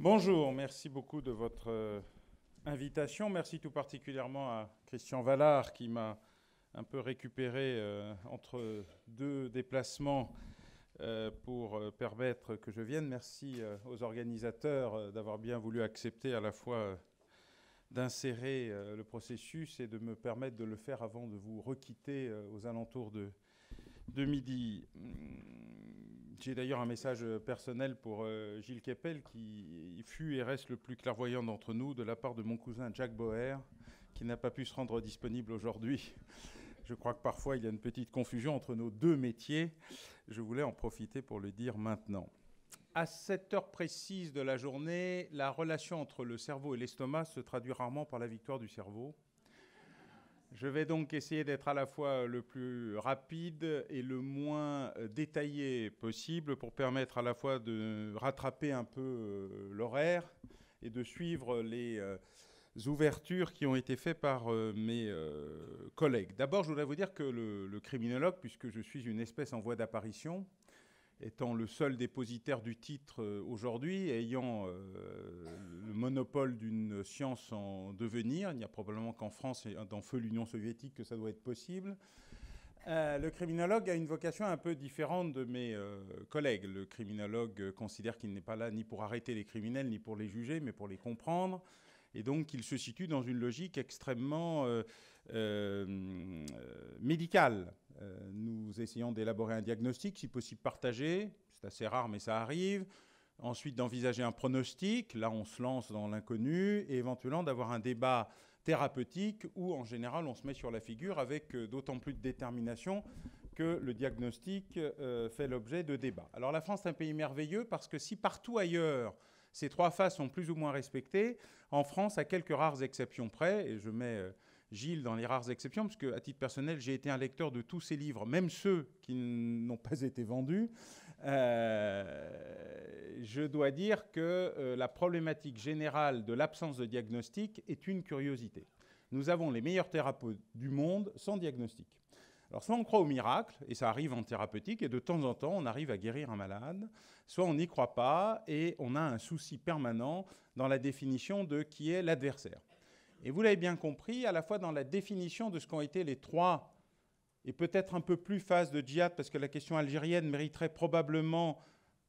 Bonjour, merci beaucoup de votre invitation. Merci tout particulièrement à Christian Vallard qui m'a un peu récupéré entre deux déplacements pour permettre que je vienne. Merci aux organisateurs d'avoir bien voulu accepter à la fois d'insérer le processus et de me permettre de le faire avant de vous requitter aux alentours de midi. J'ai d'ailleurs un message personnel pour Gilles Kepel, qui fut et reste le plus clairvoyant d'entre nous, de la part de mon cousin Jack Boer, qui n'a pas pu se rendre disponible aujourd'hui. Je crois que parfois il y a une petite confusion entre nos deux métiers. Je voulais en profiter pour le dire maintenant. À cette heure précise de la journée, la relation entre le cerveau et l'estomac se traduit rarement par la victoire du cerveau. Je vais donc essayer d'être à la fois le plus rapide et le moins détaillé possible pour permettre à la fois de rattraper un peu l'horaire et de suivre les ouvertures qui ont été faites par mes collègues. D'abord, je voudrais vous dire que le criminologue, puisque je suis une espèce en voie d'apparition, étant le seul dépositaire du titre aujourd'hui, ayant le monopole d'une science en devenir. Il n'y a probablement qu'en France et dans feu l'Union soviétique que ça doit être possible. Le criminologue a une vocation un peu différente de mes collègues. Le criminologue considère qu'il n'est pas là ni pour arrêter les criminels, ni pour les juger, mais pour les comprendre. Et donc, il se situe dans une logique extrêmement médicale. Nous essayons d'élaborer un diagnostic, si possible partagé. C'est assez rare, mais ça arrive. Ensuite, d'envisager un pronostic. Là, on se lance dans l'inconnu. Et éventuellement, d'avoir un débat thérapeutique où, en général, on se met sur la figure avec d'autant plus de détermination que le diagnostic fait l'objet de débats. Alors, la France est un pays merveilleux parce que si partout ailleurs, ces trois phases sont plus ou moins respectées, en France, à quelques rares exceptions près, et je mets Gilles dans les rares exceptions, parce qu'à titre personnel, j'ai été un lecteur de tous ces livres, même ceux qui n'ont pas été vendus, je dois dire que la problématique générale de l'absence de diagnostic est une curiosité. Nous avons les meilleurs thérapeutes du monde sans diagnostic. Alors, soit on croit au miracle, et ça arrive en thérapeutique, et de temps en temps, on arrive à guérir un malade, soit on n'y croit pas, et on a un souci permanent dans la définition de qui est l'adversaire. Et vous l'avez bien compris, à la fois dans la définition de ce qu'ont été les trois, et peut-être un peu plus phases de djihad, parce que la question algérienne mériterait probablement,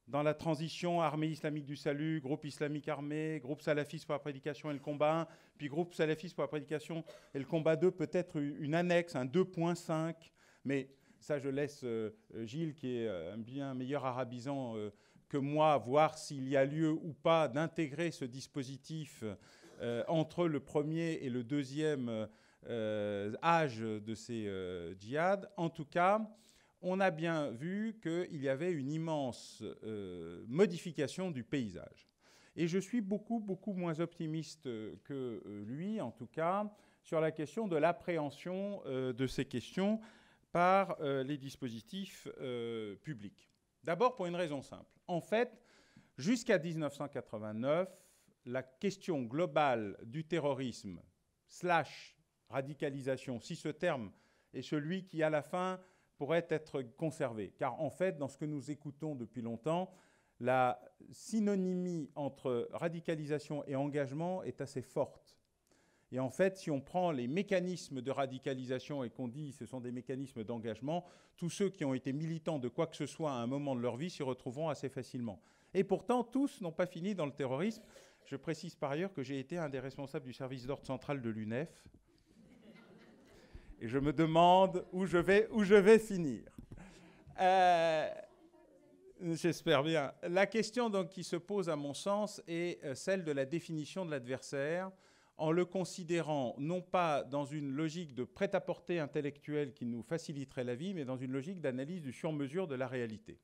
dans la transition armée islamique du salut, groupe islamique armé, groupe salafiste pour la prédication et le combat 1, puis groupe salafiste pour la prédication et le combat 2, peut-être une annexe, un 2.5, mais ça je laisse Gilles, qui est un bien meilleur arabisant que moi, voir s'il y a lieu ou pas d'intégrer ce dispositif entre le premier et le deuxième âge de ces djihad. En tout cas, on a bien vu qu'il y avait une immense modification du paysage. Et je suis beaucoup, beaucoup moins optimiste que lui, en tout cas, sur la question de l'appréhension de ces questions par les dispositifs publics. D'abord, pour une raison simple. En fait, jusqu'à 1989, la question globale du terrorisme / radicalisation, si ce terme est celui qui, à la fin, pourrait être conservé. Car en fait, dans ce que nous écoutons depuis longtemps, la synonymie entre radicalisation et engagement est assez forte. Et en fait, si on prend les mécanismes de radicalisation et qu'on dit que ce sont des mécanismes d'engagement, tous ceux qui ont été militants de quoi que ce soit à un moment de leur vie s'y retrouveront assez facilement. Et pourtant, tous n'ont pas fini dans le terrorisme. Je précise par ailleurs que j'ai été un des responsables du service d'ordre central de l'UNEF. Et je me demande où je vais finir. J'espère bien. La question donc, qui se pose, à mon sens, est celle de la définition de l'adversaire, en le considérant non pas dans une logique de prêt-à-porter intellectuel qui nous faciliterait la vie, mais dans une logique d'analyse du sur-mesure de la réalité.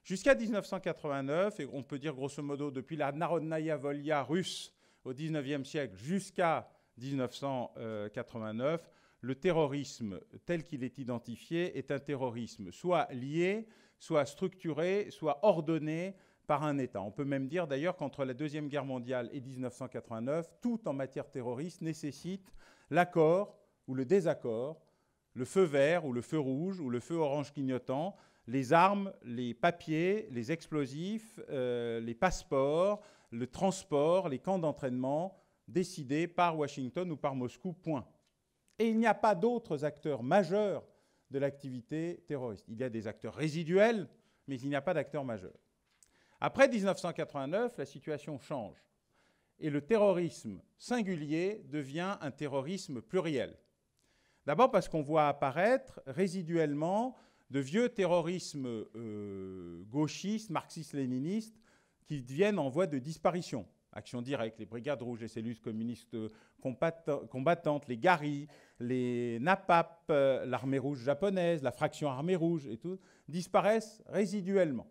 Jusqu'à 1989, et on peut dire grosso modo depuis la Narodnaya Volia russe au XIXe siècle jusqu'à 1989, le terrorisme tel qu'il est identifié est un terrorisme soit lié, soit structuré, soit ordonné par un État. On peut même dire d'ailleurs qu'entre la Deuxième Guerre mondiale et 1989, tout en matière terroriste nécessite l'accord ou le désaccord, le feu vert ou le feu rouge ou le feu orange clignotant, les armes, les papiers, les explosifs, les passeports, le transport, les camps d'entraînement décidés par Washington ou par Moscou, point. Et il n'y a pas d'autres acteurs majeurs de l'activité terroriste. Il y a des acteurs résiduels, mais il n'y a pas d'acteurs majeurs. Après 1989, la situation change. Et le terrorisme singulier devient un terrorisme pluriel. D'abord parce qu'on voit apparaître résiduellement de vieux terrorismes gauchistes, marxistes-léninistes, qui deviennent en voie de disparition. Action directe, les brigades rouges, les cellules communistes combattantes, les GARI, les NAPAP, l'armée rouge japonaise, la fraction armée rouge et tout, disparaissent résiduellement.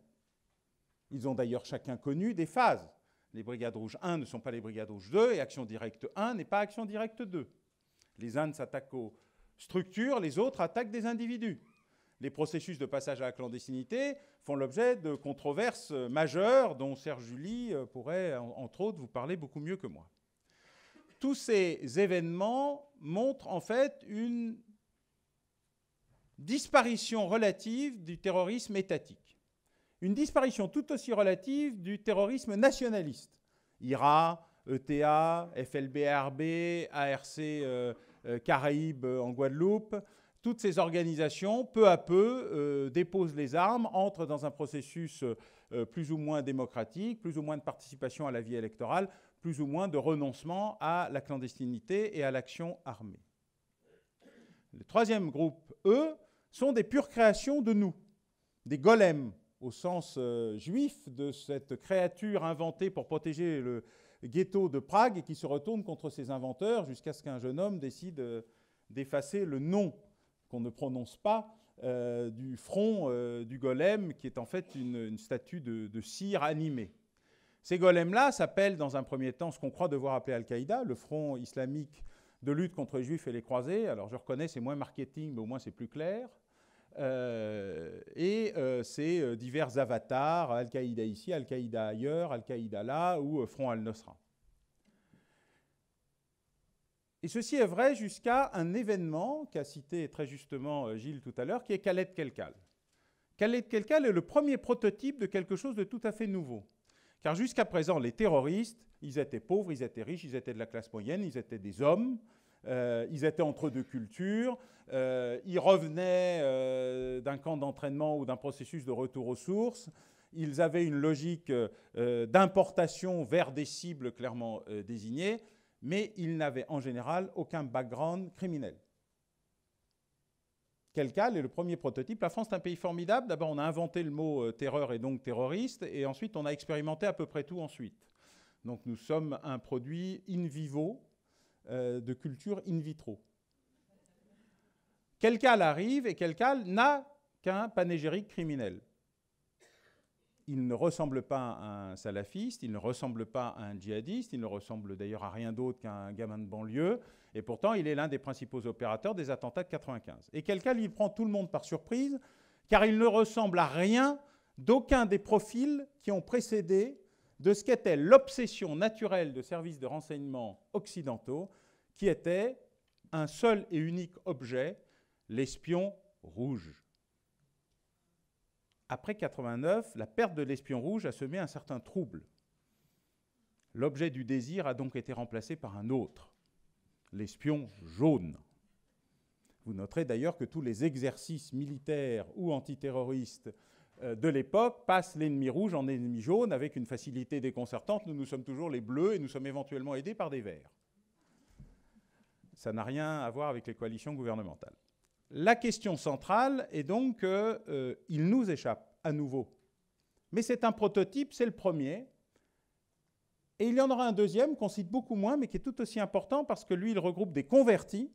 Ils ont d'ailleurs chacun connu des phases. Les brigades rouges 1 ne sont pas les brigades rouges 2 et action directe 1 n'est pas action directe 2. Les uns s'attaquent aux structures, les autres attaquent des individus. Les processus de passage à la clandestinité font l'objet de controverses majeures dont Serge July pourrait, entre autres, vous parler beaucoup mieux que moi. Tous ces événements montrent en fait une disparition relative du terrorisme étatique. Une disparition tout aussi relative du terrorisme nationaliste. IRA, ETA, FLB-ARB, ARC Caraïbes en Guadeloupe, toutes ces organisations, peu à peu, déposent les armes, entrent dans un processus plus ou moins démocratique, plus ou moins de participation à la vie électorale, plus ou moins de renoncement à la clandestinité et à l'action armée. Le troisième groupe, eux, sont des pures créations de nous, des golems, au sens juif de cette créature inventée pour protéger le ghetto de Prague et qui se retourne contre ses inventeurs jusqu'à ce qu'un jeune homme décide d'effacer le nom qu'on ne prononce pas du front du golem, qui est en fait une statue de cire animée. Ces golems-là s'appellent dans un premier temps ce qu'on croit devoir appeler Al-Qaïda, le front islamique de lutte contre les juifs et les croisés. Alors je reconnais, c'est moins marketing, mais au moins c'est plus clair. C'est divers avatars, Al-Qaïda ici, Al-Qaïda ailleurs, Al-Qaïda là, ou Front al-Nusra. Et ceci est vrai jusqu'à un événement qu'a cité très justement Gilles tout à l'heure, qui est Khaled Kelkal. Khaled Kelkal est le premier prototype de quelque chose de tout à fait nouveau. Car jusqu'à présent, les terroristes, ils étaient pauvres, ils étaient riches, ils étaient de la classe moyenne, ils étaient des hommes, ils étaient entre deux cultures, ils revenaient d'un camp d'entraînement ou d'un processus de retour aux sources, ils avaient une logique d'importation vers des cibles clairement désignées, mais ils n'avaient en général aucun background criminel. Kelkal est le premier prototype. La France est un pays formidable. D'abord, on a inventé le mot terreur et donc terroriste, et ensuite, on a expérimenté à peu près tout ensuite. Donc, nous sommes un produit in vivo de culture in vitro. Kelkal arrive, et Kelkal n'a qu'un panégyrique criminel. Il ne ressemble pas à un salafiste, il ne ressemble pas à un djihadiste, il ne ressemble d'ailleurs à rien d'autre qu'un gamin de banlieue, et pourtant il est l'un des principaux opérateurs des attentats de 1995. Et Kelkal, il prend tout le monde par surprise, car il ne ressemble à rien d'aucun des profils qui ont précédé de ce qu'était l'obsession naturelle de services de renseignement occidentaux, qui était un seul et unique objet, l'espion rouge. Après 1989, la perte de l'espion rouge a semé un certain trouble. L'objet du désir a donc été remplacé par un autre, l'espion jaune. Vous noterez d'ailleurs que tous les exercices militaires ou antiterroristes de l'époque passent l'ennemi rouge en ennemi jaune avec une facilité déconcertante. Nous sommes toujours les bleus et nous sommes éventuellement aidés par des verts. Ça n'a rien à voir avec les coalitions gouvernementales. La question centrale est donc qu'il nous échappe à nouveau. Mais c'est un prototype, c'est le premier. Et il y en aura un deuxième qu'on cite beaucoup moins, mais qui est tout aussi important parce que lui, il regroupe des convertis.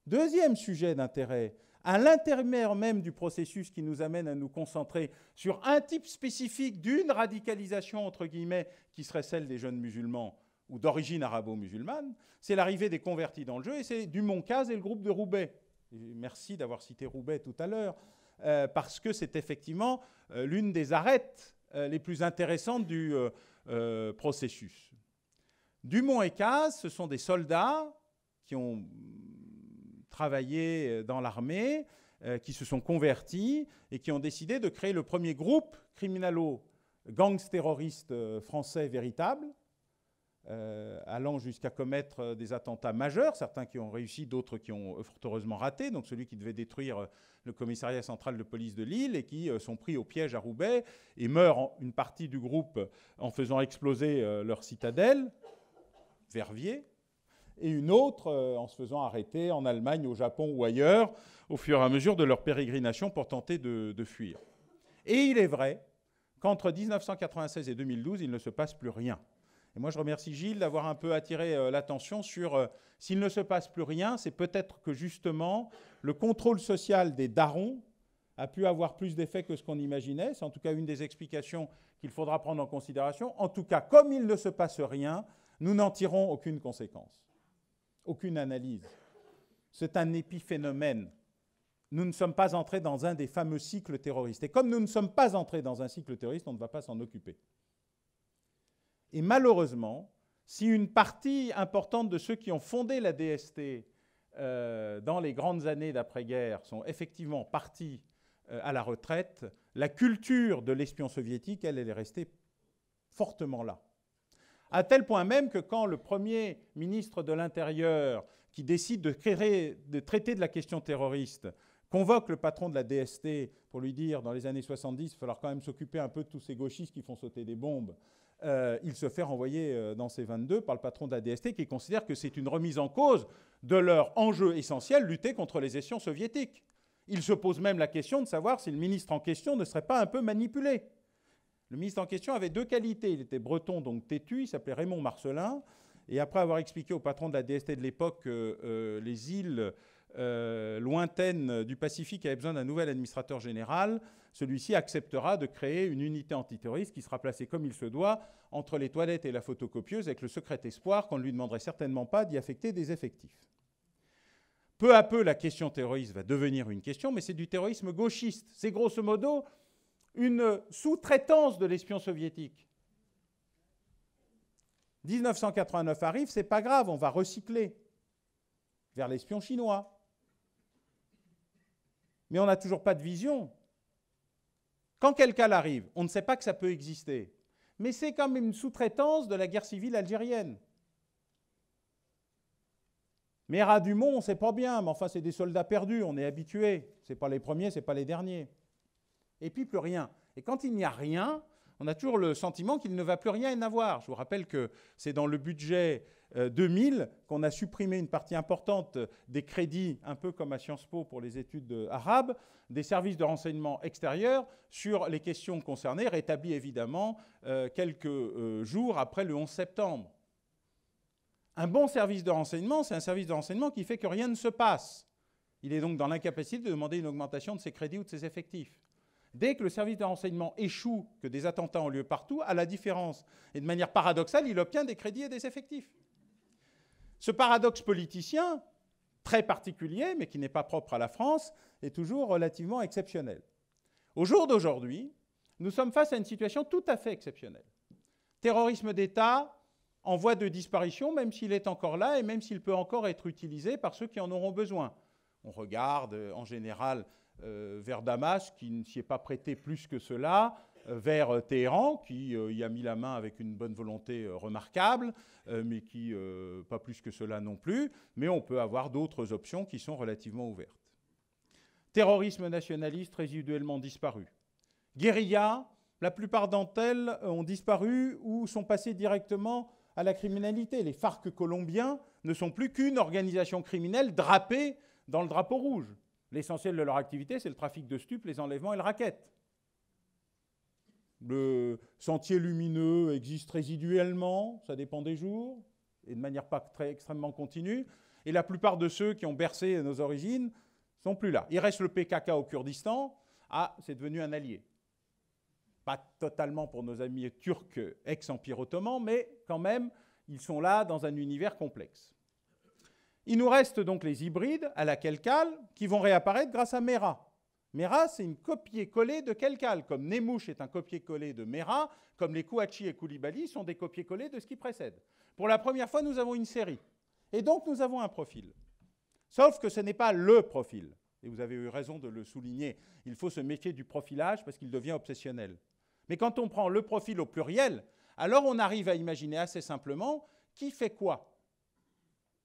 Deuxième sujet d'intérêt, à l'intérieur même du processus qui nous amène à nous concentrer sur un type spécifique d'une radicalisation, entre guillemets, qui serait celle des jeunes musulmans ou d'origine arabo-musulmane, c'est l'arrivée des convertis dans le jeu, et c'est Dumont-Caz et le groupe de Roubaix. Merci d'avoir cité Roubaix tout à l'heure, parce que c'est effectivement l'une des arêtes les plus intéressantes du processus. Dumont et Caz, ce sont des soldats qui ont travaillé dans l'armée, qui se sont convertis et qui ont décidé de créer le premier groupe criminalo-gangs terroristes français véritable, allant jusqu'à commettre des attentats majeurs, certains qui ont réussi, d'autres qui ont fort heureusement raté. Donc celui qui devait détruire le commissariat central de police de Lille et qui sont pris au piège à Roubaix et meurent une partie du groupe en faisant exploser leur citadelle, Verviers, et une autre en se faisant arrêter en Allemagne, au Japon ou ailleurs, au fur et à mesure de leur pérégrination pour tenter de fuir. Et il est vrai qu'entre 1996 et 2012, il ne se passe plus rien. Et moi, je remercie Gilles d'avoir un peu attiré l'attention sur s'il ne se passe plus rien, c'est peut-être que justement, le contrôle social des darons a pu avoir plus d'effet que ce qu'on imaginait. C'est en tout cas une des explications qu'il faudra prendre en considération. En tout cas, comme il ne se passe rien, nous n'en tirons aucune conséquence, aucune analyse. C'est un épiphénomène. Nous ne sommes pas entrés dans un des fameux cycles terroristes. Et comme nous ne sommes pas entrés dans un cycle terroriste, on ne va pas s'en occuper. Et malheureusement, si une partie importante de ceux qui ont fondé la DST dans les grandes années d'après-guerre sont effectivement partis à la retraite, la culture de l'espion soviétique, elle est restée fortement là. À tel point même que quand le premier ministre de l'Intérieur, qui décide de traiter de la question terroriste, convoque le patron de la DST pour lui dire, dans les années 70, il va falloir quand même s'occuper un peu de tous ces gauchistes qui font sauter des bombes, il se fait renvoyer dans ses 22 par le patron de la DST qui considère que c'est une remise en cause de leur enjeu essentiel, lutter contre les espions soviétiques. Il se pose même la question de savoir si le ministre en question ne serait pas un peu manipulé. Le ministre en question avait deux qualités. Il était breton, donc têtu, il s'appelait Raymond Marcelin. Et après avoir expliqué au patron de la DST de l'époque que les îles lointaines du Pacifique avaient besoin d'un nouvel administrateur général, celui-ci acceptera de créer une unité antiterroriste qui sera placée comme il se doit entre les toilettes et la photocopieuse avec le secret espoir qu'on ne lui demanderait certainement pas d'y affecter des effectifs. Peu à peu, la question terroriste va devenir une question, mais c'est du terrorisme gauchiste. C'est grosso modo une sous-traitance de l'espion soviétique. 1989 arrive, c'est pas grave, on va recycler vers l'espion chinois. Mais on n'a toujours pas de vision. Quand quelqu'un arrive, on ne sait pas que ça peut exister. Mais c'est quand même une sous-traitance de la guerre civile algérienne. Mera Dumont, on ne sait pas bien, mais enfin, c'est des soldats perdus, on est habitué. Ce n'est pas les premiers, ce n'est pas les derniers. Et puis, plus rien. Et quand il n'y a rien, on a toujours le sentiment qu'il ne va plus rien y avoir. Je vous rappelle que c'est dans le budget 2000 qu'on a supprimé une partie importante des crédits, un peu comme à Sciences Po pour les études arabes, des services de renseignement extérieurs sur les questions concernées, rétablis évidemment quelques jours après le 11 septembre. Un bon service de renseignement, c'est un service de renseignement qui fait que rien ne se passe. Il est donc dans l'incapacité de demander une augmentation de ses crédits ou de ses effectifs. Dès que le service de renseignement échoue, que des attentats ont lieu partout, à la différence, et de manière paradoxale, il obtient des crédits et des effectifs. Ce paradoxe politicien, très particulier, mais qui n'est pas propre à la France, est toujours relativement exceptionnel. Au jour d'aujourd'hui, nous sommes face à une situation tout à fait exceptionnelle. Terrorisme d'État en voie de disparition, même s'il est encore là et même s'il peut encore être utilisé par ceux qui en auront besoin. On regarde en général vers Damas, qui ne s'y est pas prêté plus que cela, vers Téhéran, qui y a mis la main avec une bonne volonté remarquable, mais qui, pas plus que cela non plus. Mais on peut avoir d'autres options qui sont relativement ouvertes. Terrorisme nationaliste résiduellement disparu. Guérilla, la plupart d'entre elles ont disparu ou sont passées directement à la criminalité. Les FARC colombiens ne sont plus qu'une organisation criminelle drapée dans le drapeau rouge. L'essentiel de leur activité, c'est le trafic de stupes, les enlèvements et le racket. Le sentier lumineux existe résiduellement, ça dépend des jours, et de manière pas extrêmement continue. Et la plupart de ceux qui ont bercé nos origines sont plus là. Il reste le PKK au Kurdistan. Ah, c'est devenu un allié. Pas totalement pour nos amis turcs ex-Empire ottoman, mais quand même, ils sont là dans un univers complexe. Il nous reste donc les hybrides à la Kelkal qui vont réapparaître grâce à Mera. Mera, c'est une copier-coller de Kelkal, comme Nemouche est un copier-coller de Mera, comme les Kouachi et Koulibaly sont des copier-coller de ce qui précède. Pour la première fois, nous avons une série. Et donc, nous avons un profil. Sauf que ce n'est pas le profil. Et vous avez eu raison de le souligner. Il faut se méfier du profilage parce qu'il devient obsessionnel. Mais quand on prend le profil au pluriel, alors on arrive à imaginer assez simplement qui fait quoi?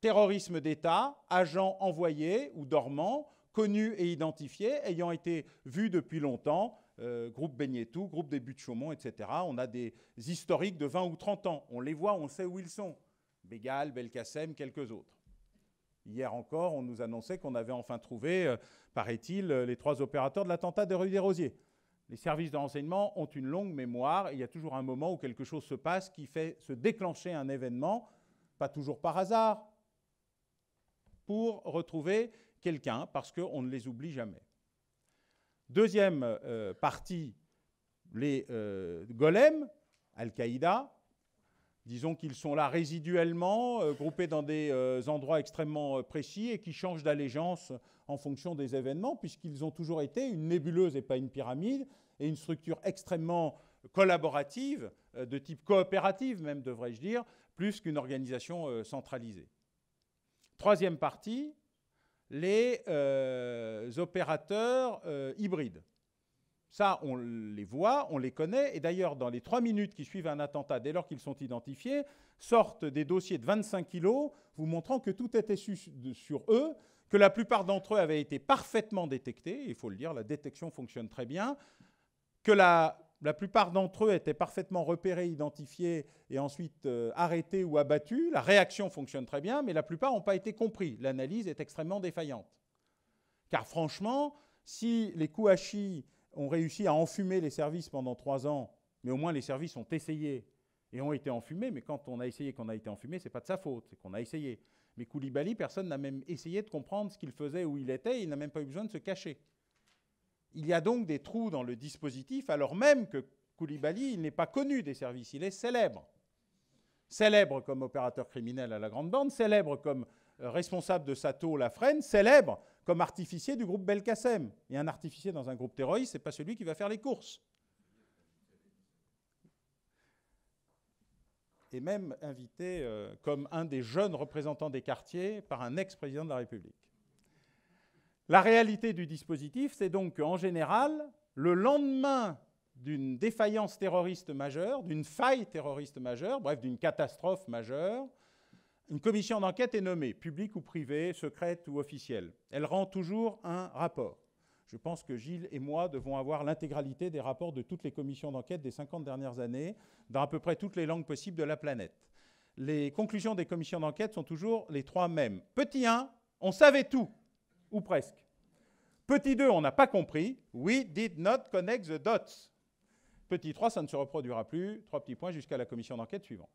Terrorisme d'État, agents envoyés ou dormants, connus et identifiés, ayant été vus depuis longtemps, groupe Beignetou, groupe des Buttes-Chaumont, etc. On a des historiques de 20 ou 30 ans. On les voit, on sait où ils sont. Bégal, Belkacem, quelques autres. Hier encore, on nous annonçait qu'on avait enfin trouvé, paraît-il, les 3 opérateurs de l'attentat de rue des Rosiers. Les services de renseignement ont une longue mémoire et il y a toujours un moment où quelque chose se passe qui fait se déclencher un événement, pas toujours par hasard, pour retrouver quelqu'un, parce qu'on ne les oublie jamais. Deuxième partie, les golems, Al-Qaïda. Disons qu'ils sont là résiduellement, groupés dans des endroits extrêmement précis et qui changent d'allégeance en fonction des événements, puisqu'ils ont toujours été une nébuleuse et pas une pyramide, et une structure extrêmement collaborative, de type coopérative même, devrais-je dire, plus qu'une organisation centralisée. Troisième partie, les opérateurs hybrides. Ça, on les voit, on les connaît, et d'ailleurs, dans les 3 minutes qui suivent un attentat, dès lors qu'ils sont identifiés, sortent des dossiers de 25 kilos, vous montrant que tout était sur eux, que la plupart d'entre eux avaient été parfaitement détectés, il faut le dire, la détection fonctionne très bien, que la plupart d'entre eux étaient parfaitement repérés, identifiés, et ensuite arrêtés ou abattus. La réaction fonctionne très bien, mais la plupart n'ont pas été compris. L'analyse est extrêmement défaillante. Car franchement, si les Kouachi ont réussi à enfumer les services pendant 3 ans, mais au moins les services ont essayé et ont été enfumés, mais quand on a essayé qu'on a été enfumé, ce n'est pas de sa faute, c'est qu'on a essayé. Mais Koulibaly, personne n'a même essayé de comprendre ce qu'il faisait, où il était, il n'a même pas eu besoin de se cacher. Il y a donc des trous dans le dispositif, alors même que Koulibaly, il n'est pas connu des services, il est célèbre. Célèbre comme opérateur criminel à la Grande Bande, célèbre comme responsable de Sato Lafrène, célèbre comme artificier du groupe Belkacem. Et un artificier dans un groupe terroriste, ce n'est pas celui qui va faire les courses. Et même invité comme un des jeunes représentants des quartiers par un ex-président de la République. La réalité du dispositif, c'est donc qu'en général, le lendemain d'une défaillance terroriste majeure, d'une faille terroriste majeure, bref, d'une catastrophe majeure, une commission d'enquête est nommée, publique ou privée, secrète ou officielle. Elle rend toujours un rapport. Je pense que Gilles et moi devons avoir l'intégralité des rapports de toutes les commissions d'enquête des 50 dernières années, dans à peu près toutes les langues possibles de la planète. Les conclusions des commissions d'enquête sont toujours les 3 mêmes. Petit 1, on savait tout, ou presque. Petit 2, on n'a pas compris. We did not connect the dots. Petit 3, ça ne se reproduira plus. 3 petits points jusqu'à la commission d'enquête suivante.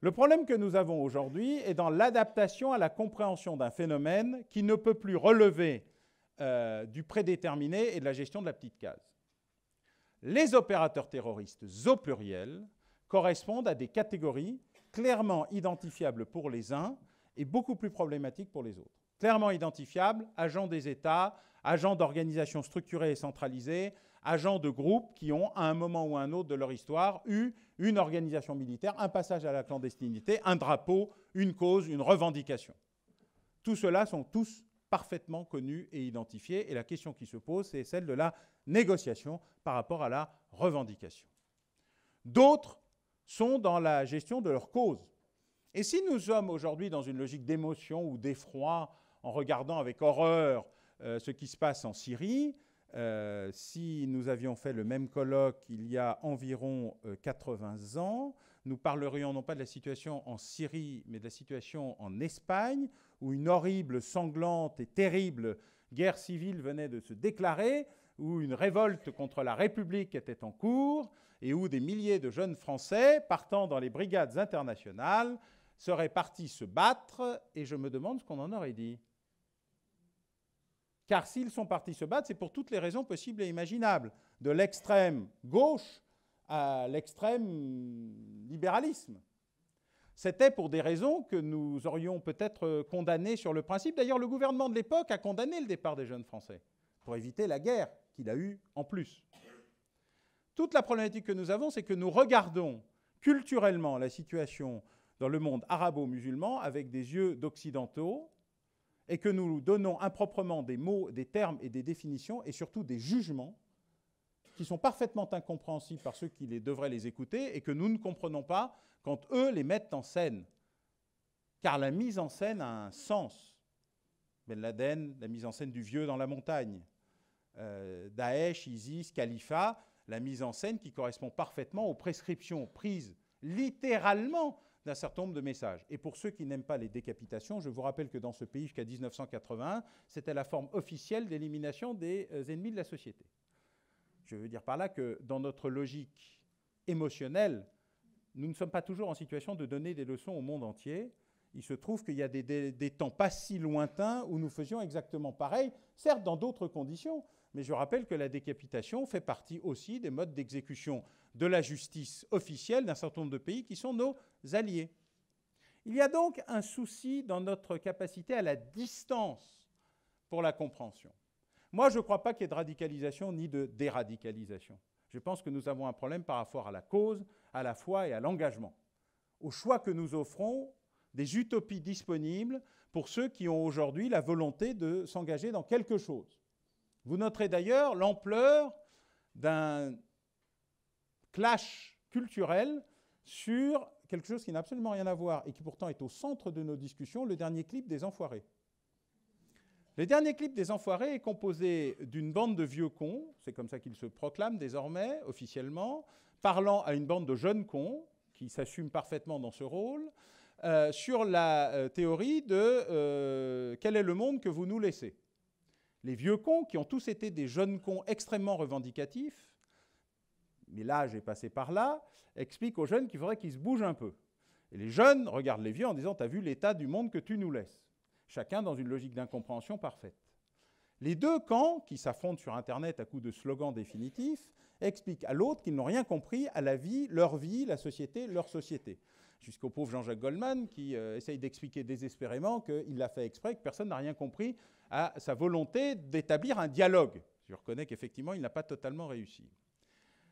Le problème que nous avons aujourd'hui est dans l'adaptation à la compréhension d'un phénomène qui ne peut plus relever du prédéterminé et de la gestion de la petite case. Les opérateurs terroristes au pluriel correspondent à des catégories clairement identifiables pour les uns et beaucoup plus problématiques pour les autres. Clairement identifiables, agents des États, agents d'organisations structurées et centralisées, agents de groupes qui ont, à un moment ou à un autre de leur histoire, eu une organisation militaire, un passage à la clandestinité, un drapeau, une cause, une revendication. Tout cela sont tous parfaitement connus et identifiés, et la question qui se pose, c'est celle de la négociation par rapport à la revendication. D'autres sont dans la gestion de leur cause. Et si nous sommes aujourd'hui dans une logique d'émotion ou d'effroi, en regardant avec horreur ce qui se passe en Syrie, si nous avions fait le même colloque il y a environ 80 ans, nous parlerions non pas de la situation en Syrie, mais de la situation en Espagne, où une horrible, sanglante et terrible guerre civile venait de se déclarer, où une révolte contre la République était en cours, et où des milliers de jeunes Français, partant dans les brigades internationales, seraient partis se battre, et je me demande ce qu'on en aurait dit. Car s'ils sont partis se battre, c'est pour toutes les raisons possibles et imaginables, de l'extrême gauche à l'extrême libéralisme. C'était pour des raisons que nous aurions peut-être condamnées sur le principe. D'ailleurs, le gouvernement de l'époque a condamné le départ des jeunes Français pour éviter la guerre qu'il a eue en plus. Toute la problématique que nous avons, c'est que nous regardons culturellement la situation dans le monde arabo-musulman avec des yeux d'occidentaux et que nous donnons improprement des mots, des termes et des définitions et surtout des jugements qui sont parfaitement incompréhensibles par ceux qui devraient les écouter et que nous ne comprenons pas quand eux les mettent en scène. car la mise en scène a un sens. Ben Laden, la mise en scène du vieux dans la montagne. Daesh, ISIS, Khalifa, la mise en scène qui correspond parfaitement aux prescriptions prises littéralement d'un certain nombre de messages. Et pour ceux qui n'aiment pas les décapitations, je vous rappelle que dans ce pays, jusqu'à 1981, c'était la forme officielle d'élimination des ennemis de la société. Je veux dire par là que dans notre logique émotionnelle, nous ne sommes pas toujours en situation de donner des leçons au monde entier. Il se trouve qu'il y a des temps pas si lointains où nous faisions exactement pareil, certes dans d'autres conditions, mais je rappelle que la décapitation fait partie aussi des modes d'exécution de la justice officielle d'un certain nombre de pays qui sont nos alliés. Il y a donc un souci dans notre capacité à la distance pour la compréhension. Moi, je ne crois pas qu'il y ait de radicalisation ni de déradicalisation. Je pense que nous avons un problème par rapport à la cause, à la foi et à l'engagement. Au choix que nous offrons, des utopies disponibles pour ceux qui ont aujourd'hui la volonté de s'engager dans quelque chose. Vous noterez d'ailleurs l'ampleur d'un clash culturel sur quelque chose qui n'a absolument rien à voir et qui pourtant est au centre de nos discussions, le dernier clip des Enfoirés. Le dernier clip des Enfoirés est composé d'une bande de vieux cons, c'est comme ça qu'ils se proclament désormais, officiellement, parlant à une bande de jeunes cons qui s'assument parfaitement dans ce rôle, sur la théorie de quel est le monde que vous nous laissez. Les vieux cons, qui ont tous été des jeunes cons extrêmement revendicatifs, mais l'âge est passé par là, expliquent aux jeunes qu'il faudrait qu'ils se bougent un peu. Et les jeunes regardent les vieux en disant « T'as vu l'état du monde que tu nous laisses ?» Chacun dans une logique d'incompréhension parfaite. Les deux camps, qui s'affrontent sur Internet à coups de slogans définitifs, expliquent à l'autre qu'ils n'ont rien compris à la vie, la société, leur société. Jusqu'au pauvre Jean-Jacques Goldman qui essaye d'expliquer désespérément qu'il l'a fait exprès, que personne n'a rien compris à sa volonté d'établir un dialogue. Je reconnais qu'effectivement, il n'a pas totalement réussi.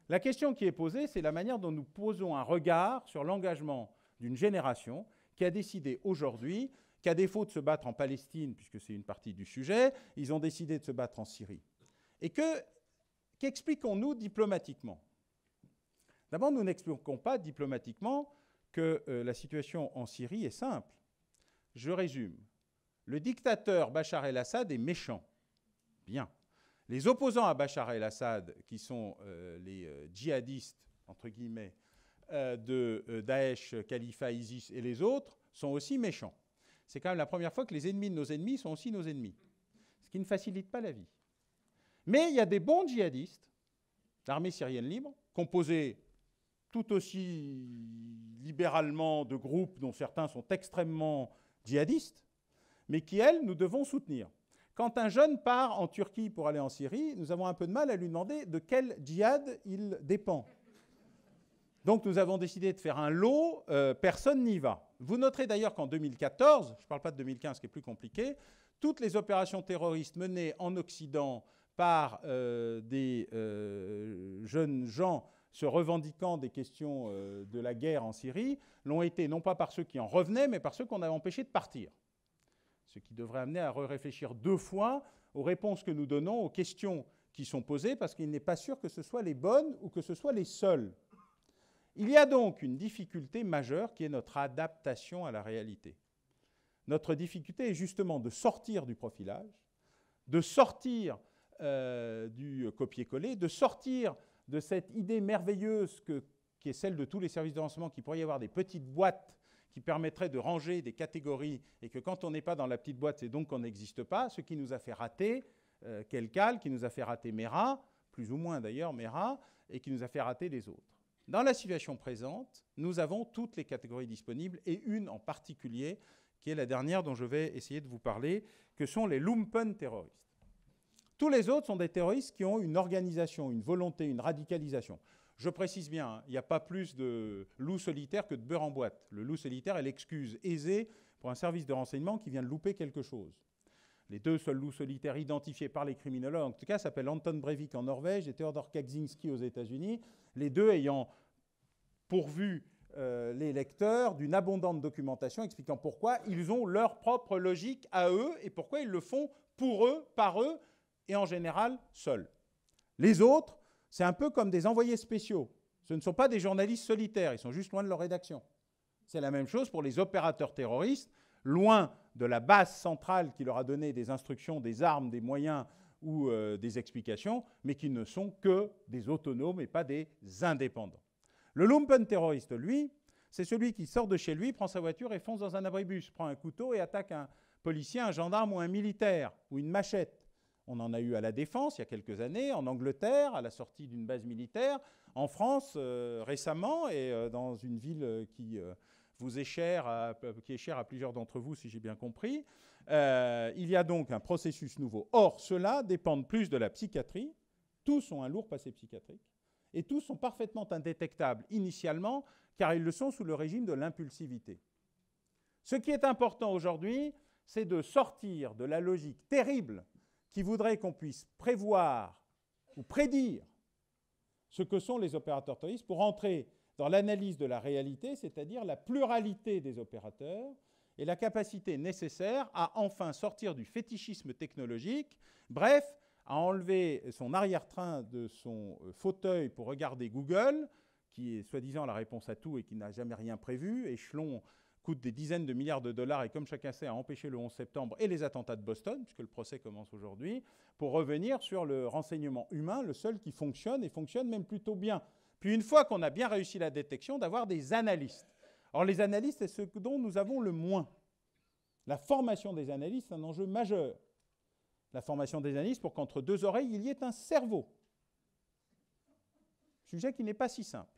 La question qui est posée, c'est la manière dont nous posons un regard sur l'engagement d'une génération qui a décidé aujourd'hui qu'à défaut de se battre en Palestine, puisque c'est une partie du sujet, ils ont décidé de se battre en Syrie. Et qu'expliquons-nous diplomatiquement? D'abord, nous n'expliquons pas diplomatiquement que la situation en Syrie est simple. Je résume. Le dictateur Bachar el-Assad est méchant. Bien. Les opposants à Bachar el-Assad, qui sont les djihadistes, entre guillemets, de Daesh, Khalifa, ISIS et les autres, sont aussi méchants. C'est quand même la première fois que les ennemis de nos ennemis sont aussi nos ennemis. Ce qui ne facilite pas la vie. Mais il y a des bons djihadistes, l'armée syrienne libre, composée tout aussi libéralement de groupes dont certains sont extrêmement djihadistes, mais qui, elles, nous devons soutenir. Quand un jeune part en Turquie pour aller en Syrie, nous avons un peu de mal à lui demander de quel djihad il dépend. Donc nous avons décidé de faire un lot, personne n'y va. Vous noterez d'ailleurs qu'en 2014, je ne parle pas de 2015 qui est plus compliqué, toutes les opérations terroristes menées en Occident par des jeunes gens se revendiquant des questions de la guerre en Syrie l'ont été non pas par ceux qui en revenaient, mais par ceux qu'on avait empêchés de partir. Ce qui devrait amener à réfléchir deux fois aux réponses que nous donnons aux questions qui sont posées, parce qu'il n'est pas sûr que ce soit les bonnes ou que ce soit les seules. Il y a donc une difficulté majeure qui est notre adaptation à la réalité. Notre difficulté est justement de sortir du profilage, de sortir du copier-coller, de sortir de cette idée merveilleuse qui est celle de tous les services de renseignement, qu'il pourrait y avoir des petites boîtes qui permettraient de ranger des catégories et que quand on n'est pas dans la petite boîte, c'est donc qu'on n'existe pas, ce qui nous a fait rater Kelkal, qui nous a fait rater Mera, plus ou moins d'ailleurs Mera, et qui nous a fait rater les autres. Dans la situation présente, nous avons toutes les catégories disponibles et une en particulier, qui est la dernière dont je vais essayer de vous parler, que sont les lumpen terroristes. Tous les autres sont des terroristes qui ont une organisation, une volonté, une radicalisation. Je précise bien, il n'y a pas plus de loup solitaire que de beurre en boîte. Le loup solitaire est l'excuse aisée pour un service de renseignement qui vient de louper quelque chose. Les deux seuls loups solitaires identifiés par les criminologues, en tout cas, s'appellent Anton Breivik en Norvège et Theodor Kaczynski aux États-Unis, les deux ayant pourvu les lecteurs d'une abondante documentation expliquant pourquoi ils ont leur propre logique à eux et pourquoi ils le font pour eux, par eux, et en général seuls. Les autres, c'est un peu comme des envoyés spéciaux. Ce ne sont pas des journalistes solitaires, ils sont juste loin de leur rédaction. C'est la même chose pour les opérateurs terroristes, loin de la base centrale qui leur a donné des instructions, des armes, des moyens ou des explications, mais qui ne sont que des autonomes et pas des indépendants. Le lumpen terroriste, lui, c'est celui qui sort de chez lui, prend sa voiture et fonce dans un abribus, prend un couteau et attaque un policier, un gendarme ou un militaire, ou une machette. On en a eu à la Défense il y a quelques années, en Angleterre, à la sortie d'une base militaire, en France récemment, et dans une ville qui vous est chère, qui est chère à plusieurs d'entre vous, si j'ai bien compris. Il y a donc un processus nouveau. Or, ceux-là dépendent plus de la psychiatrie. Tous ont un lourd passé psychiatrique. Et tous sont parfaitement indétectables initialement, car ils le sont sous le régime de l'impulsivité. Ce qui est important aujourd'hui, c'est de sortir de la logique terrible qui voudrait qu'on puisse prévoir ou prédire ce que sont les opérateurs terroristes pour entrer dans l'analyse de la réalité, c'est-à-dire la pluralité des opérateurs et la capacité nécessaire à enfin sortir du fétichisme technologique, bref, à enlever son arrière-train de son fauteuil pour regarder Google, qui est soi-disant la réponse à tout et qui n'a jamais rien prévu, échelon coûte des dizaines de milliards de dollars et comme chacun sait a empêché le 11 septembre et les attentats de Boston, puisque le procès commence aujourd'hui, pour revenir sur le renseignement humain, le seul qui fonctionne et fonctionne même plutôt bien. Puis une fois qu'on a bien réussi la détection, d'avoir des analystes. Or les analystes, c'est ce dont nous avons le moins. La formation des analystes est un enjeu majeur. La formation des analystes pour qu'entre deux oreilles, il y ait un cerveau. Sujet qui n'est pas si simple.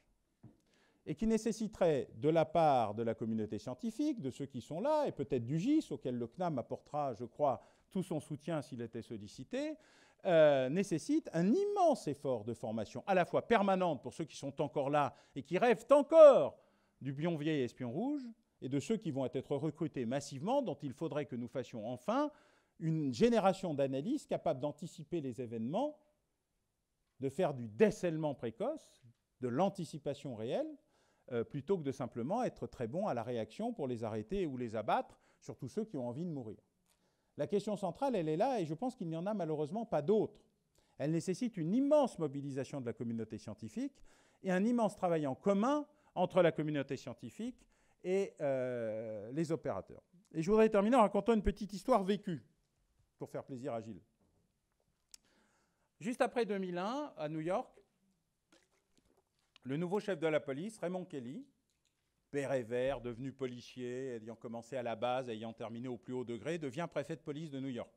Et qui nécessiterait de la part de la communauté scientifique, de ceux qui sont là, et peut-être du GIS, auquel le CNAM apportera, je crois, tout son soutien s'il était sollicité, nécessite un immense effort de formation, à la fois permanente pour ceux qui sont encore là et qui rêvent encore du pion vieil et espion rouge, et de ceux qui vont être recrutés massivement, dont il faudrait que nous fassions enfin une génération d'analystes capables d'anticiper les événements, de faire du décèlement précoce, de l'anticipation réelle, plutôt que de simplement être très bon à la réaction pour les arrêter ou les abattre, surtout ceux qui ont envie de mourir. La question centrale, elle est là, et je pense qu'il n'y en a malheureusement pas d'autre. Elle nécessite une immense mobilisation de la communauté scientifique et un immense travail en commun entre la communauté scientifique et les opérateurs. Et je voudrais terminer en racontant une petite histoire vécue, pour faire plaisir à Gilles. Juste après 2001, à New York, le nouveau chef de la police, Raymond Kelly, béret vert, devenu policier, ayant commencé à la base, ayant terminé au plus haut degré, devient préfet de police de New York.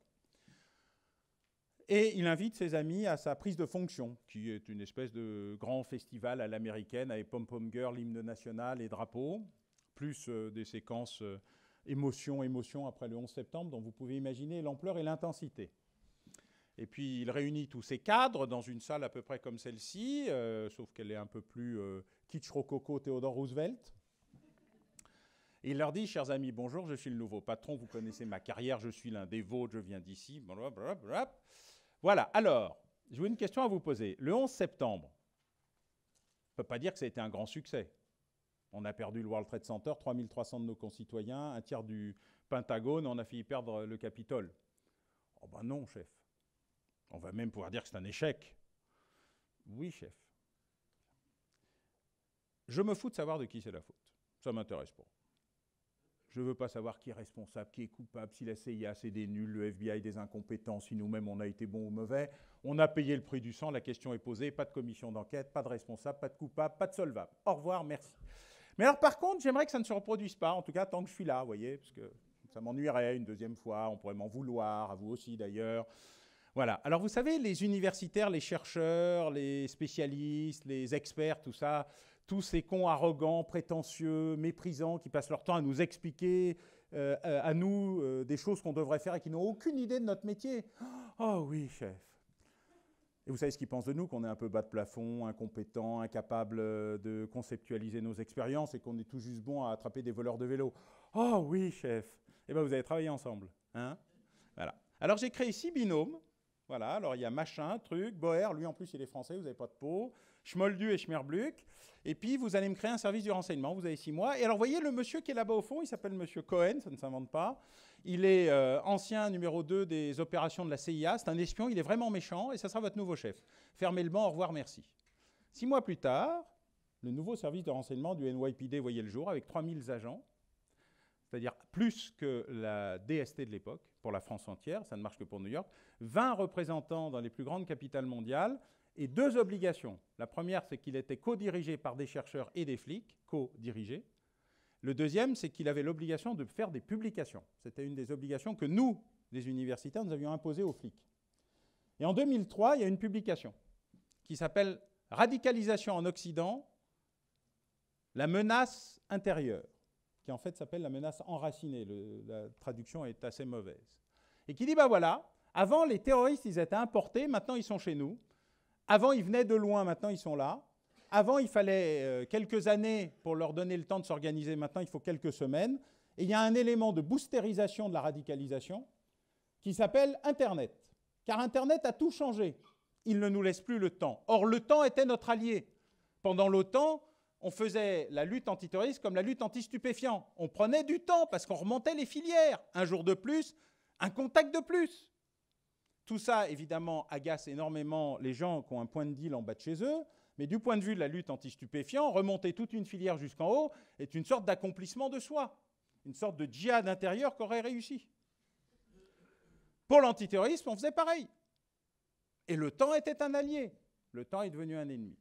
Et il invite ses amis à sa prise de fonction, qui est une espèce de grand festival à l'américaine, avec pom-pom girl, hymne national et drapeau, plus des séquences émotion après le 11 septembre, dont vous pouvez imaginer l'ampleur et l'intensité. Et puis il réunit tous ces cadres dans une salle à peu près comme celle-ci, sauf qu'elle est un peu plus kitsch rococo Theodore Roosevelt. Et il leur dit, chers amis, bonjour, je suis le nouveau patron, vous connaissez ma carrière, je suis l'un des vôtres, je viens d'ici. Voilà, alors, j'ai une question à vous poser. Le 11 septembre, on ne peut pas dire que ça a été un grand succès. On a perdu le World Trade Center, 3300 de nos concitoyens, un tiers du Pentagone, on a failli perdre le Capitole. Oh ben non, chef. On va même pouvoir dire que c'est un échec. Oui, chef. Je me fous de savoir de qui c'est la faute. Ça ne m'intéresse pas. Je ne veux pas savoir qui est responsable, qui est coupable, si la CIA c'est des nuls, le FBI des incompétents, si nous-mêmes on a été bons ou mauvais. On a payé le prix du sang, la question est posée, pas de commission d'enquête, pas de responsable, pas de coupable, pas de solvable. Au revoir, merci. Mais alors par contre, j'aimerais que ça ne se reproduise pas, en tout cas tant que je suis là, vous voyez, parce que ça m'ennuierait une deuxième fois, on pourrait m'en vouloir, à vous aussi d'ailleurs. Voilà. Alors vous savez, les universitaires, les chercheurs, les spécialistes, les experts, tout ça, tous ces cons arrogants, prétentieux, méprisants, qui passent leur temps à nous expliquer, à nous, des choses qu'on devrait faire et qui n'ont aucune idée de notre métier. Oh oui, chef. Et vous savez ce qu'ils pensent de nous, qu'on est un peu bas de plafond, incompétents, incapables de conceptualiser nos expériences et qu'on est tout juste bon à attraper des voleurs de vélo. Oh oui, chef. Eh bien, vous avez travaillé ensemble. Hein? Voilà. Alors, j'ai créé 6 binômes. Voilà, alors il y a machin, truc, Boer, lui en plus il est français, vous n'avez pas de peau, Schmoldu et Schmerbluck, et puis vous allez me créer un service du renseignement, vous avez 6 mois. Et alors vous voyez le monsieur qui est là-bas au fond, il s'appelle monsieur Cohen, ça ne s'invente pas, il est ancien numéro 2 des opérations de la CIA, c'est un espion, il est vraiment méchant, et ça sera votre nouveau chef. Fermez le banc, au revoir, merci. 6 mois plus tard, le nouveau service de renseignement du NYPD voyait le jour avec 3000 agents, c'est-à-dire plus que la DST de l'époque, pour la France entière, ça ne marche que pour New York, 20 représentants dans les plus grandes capitales mondiales et 2 obligations. La première, c'est qu'il était co-dirigé par des chercheurs et des flics, co-dirigés. Le deuxième, c'est qu'il avait l'obligation de faire des publications. C'était une des obligations que nous, les universitaires, nous avions imposées aux flics. Et en 2003, il y a une publication qui s'appelle « Radicalisation en Occident, la menace intérieure », qui en fait s'appelle la menace enracinée. La traduction est assez mauvaise. Et qui dit, ben voilà, avant les terroristes, ils étaient importés, maintenant ils sont chez nous. Avant, ils venaient de loin, maintenant ils sont là. Avant, il fallait quelques années pour leur donner le temps de s'organiser, maintenant il faut quelques semaines. Et il y a un élément de boosterisation de la radicalisation qui s'appelle Internet. Car Internet a tout changé. Il ne nous laisse plus le temps. Or, le temps était notre allié. Pendant l'OTAN, on faisait la lutte antiterroriste comme la lutte anti-stupéfiants. On prenait du temps parce qu'on remontait les filières. Un jour de plus, un contact de plus. Tout ça, évidemment, agace énormément les gens qui ont un point de deal en bas de chez eux. Mais du point de vue de la lutte anti-stupéfiants, remonter toute une filière jusqu'en haut est une sorte d'accomplissement de soi. Une sorte de djihad intérieur qui aurait réussi. Pour l'antiterrorisme, on faisait pareil. Et le temps était un allié. Le temps est devenu un ennemi.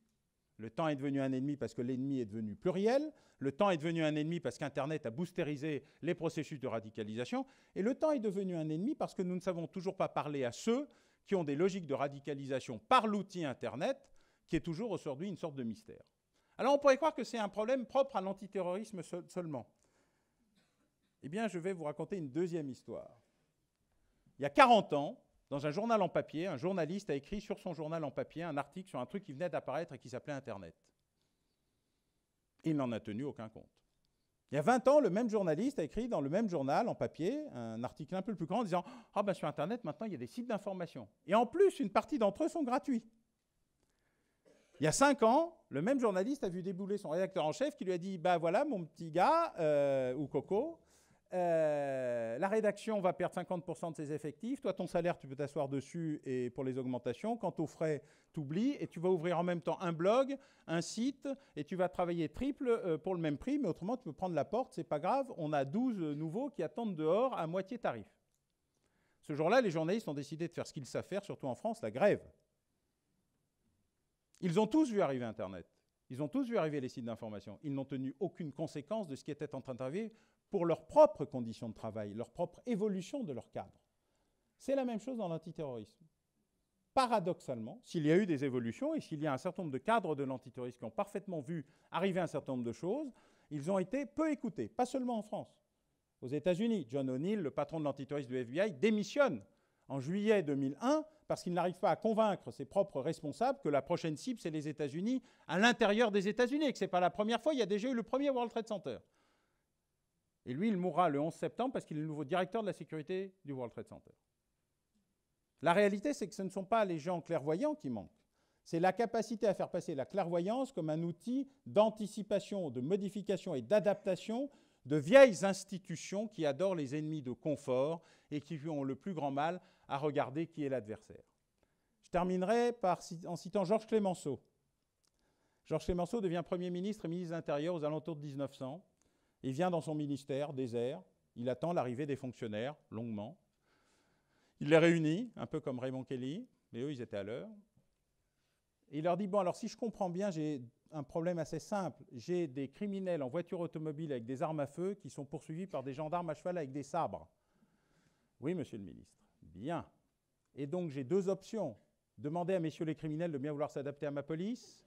Le temps est devenu un ennemi parce que l'ennemi est devenu pluriel. Le temps est devenu un ennemi parce qu'Internet a boosterisé les processus de radicalisation. Et le temps est devenu un ennemi parce que nous ne savons toujours pas parler à ceux qui ont des logiques de radicalisation par l'outil Internet, qui est toujours aujourd'hui une sorte de mystère. Alors on pourrait croire que c'est un problème propre à l'antiterrorisme seulement. Eh bien, je vais vous raconter une deuxième histoire. Il y a 40 ans, dans un journal en papier, un journaliste a écrit sur son journal en papier un article sur un truc qui venait d'apparaître et qui s'appelait Internet. Il n'en a tenu aucun compte. Il y a 20 ans, le même journaliste a écrit dans le même journal en papier un article un peu plus grand en disant « Ah ben sur Internet, maintenant, il y a des sites d'information. Et en plus, une partie d'entre eux sont gratuits. » Il y a 5 ans, le même journaliste a vu débouler son rédacteur en chef qui lui a dit « Ben voilà, mon petit gars, ou Coco, la rédaction va perdre 50% de ses effectifs. Toi, ton salaire, tu peux t'asseoir dessus et pour les augmentations. Quant aux frais, t'oublies et tu vas ouvrir en même temps un blog, un site et tu vas travailler triple pour le même prix. Mais autrement, tu peux prendre la porte, c'est pas grave. On a 12 nouveaux qui attendent dehors à moitié tarif. » Ce jour-là, les journalistes ont décidé de faire ce qu'ils savent faire, surtout en France, la grève. Ils ont tous vu arriver Internet. Ils ont tous vu arriver les sites d'information. Ils n'ont tenu aucune conséquence de ce qui était en train d'arriver pour leurs propres conditions de travail, leur propre évolution de leur cadre. C'est la même chose dans l'antiterrorisme. Paradoxalement, s'il y a eu des évolutions et s'il y a un certain nombre de cadres de l'antiterrorisme qui ont parfaitement vu arriver un certain nombre de choses, ils ont été peu écoutés, pas seulement en France. Aux États-Unis, John O'Neill, le patron de l'antiterrorisme du FBI, démissionne en juillet 2001 parce qu'il n'arrive pas à convaincre ses propres responsables que la prochaine cible, c'est les États-Unis, à l'intérieur des États-Unis, et que ce n'est pas la première fois, il y a déjà eu le premier World Trade Center. Et lui, il mourra le 11 septembre parce qu'il est le nouveau directeur de la sécurité du World Trade Center. La réalité, c'est que ce ne sont pas les gens clairvoyants qui manquent. C'est la capacité à faire passer la clairvoyance comme un outil d'anticipation, de modification et d'adaptation de vieilles institutions qui adorent les ennemis de confort et qui ont le plus grand mal à regarder qui est l'adversaire. Je terminerai en citant Georges Clemenceau. Georges Clemenceau devient Premier ministre et ministre de l'Intérieur aux alentours de 1900. Il vient dans son ministère, désert. Il attend l'arrivée des fonctionnaires, longuement. Il les réunit, un peu comme Raymond Kelly, mais eux, ils étaient à l'heure. Et il leur dit, bon, alors si je comprends bien, j'ai un problème assez simple. J'ai des criminels en voiture automobile avec des armes à feu qui sont poursuivis par des gendarmes à cheval avec des sabres. Oui, monsieur le ministre. Bien. Et donc, j'ai 2 options. Demander à messieurs les criminels de bien vouloir s'adapter à ma police.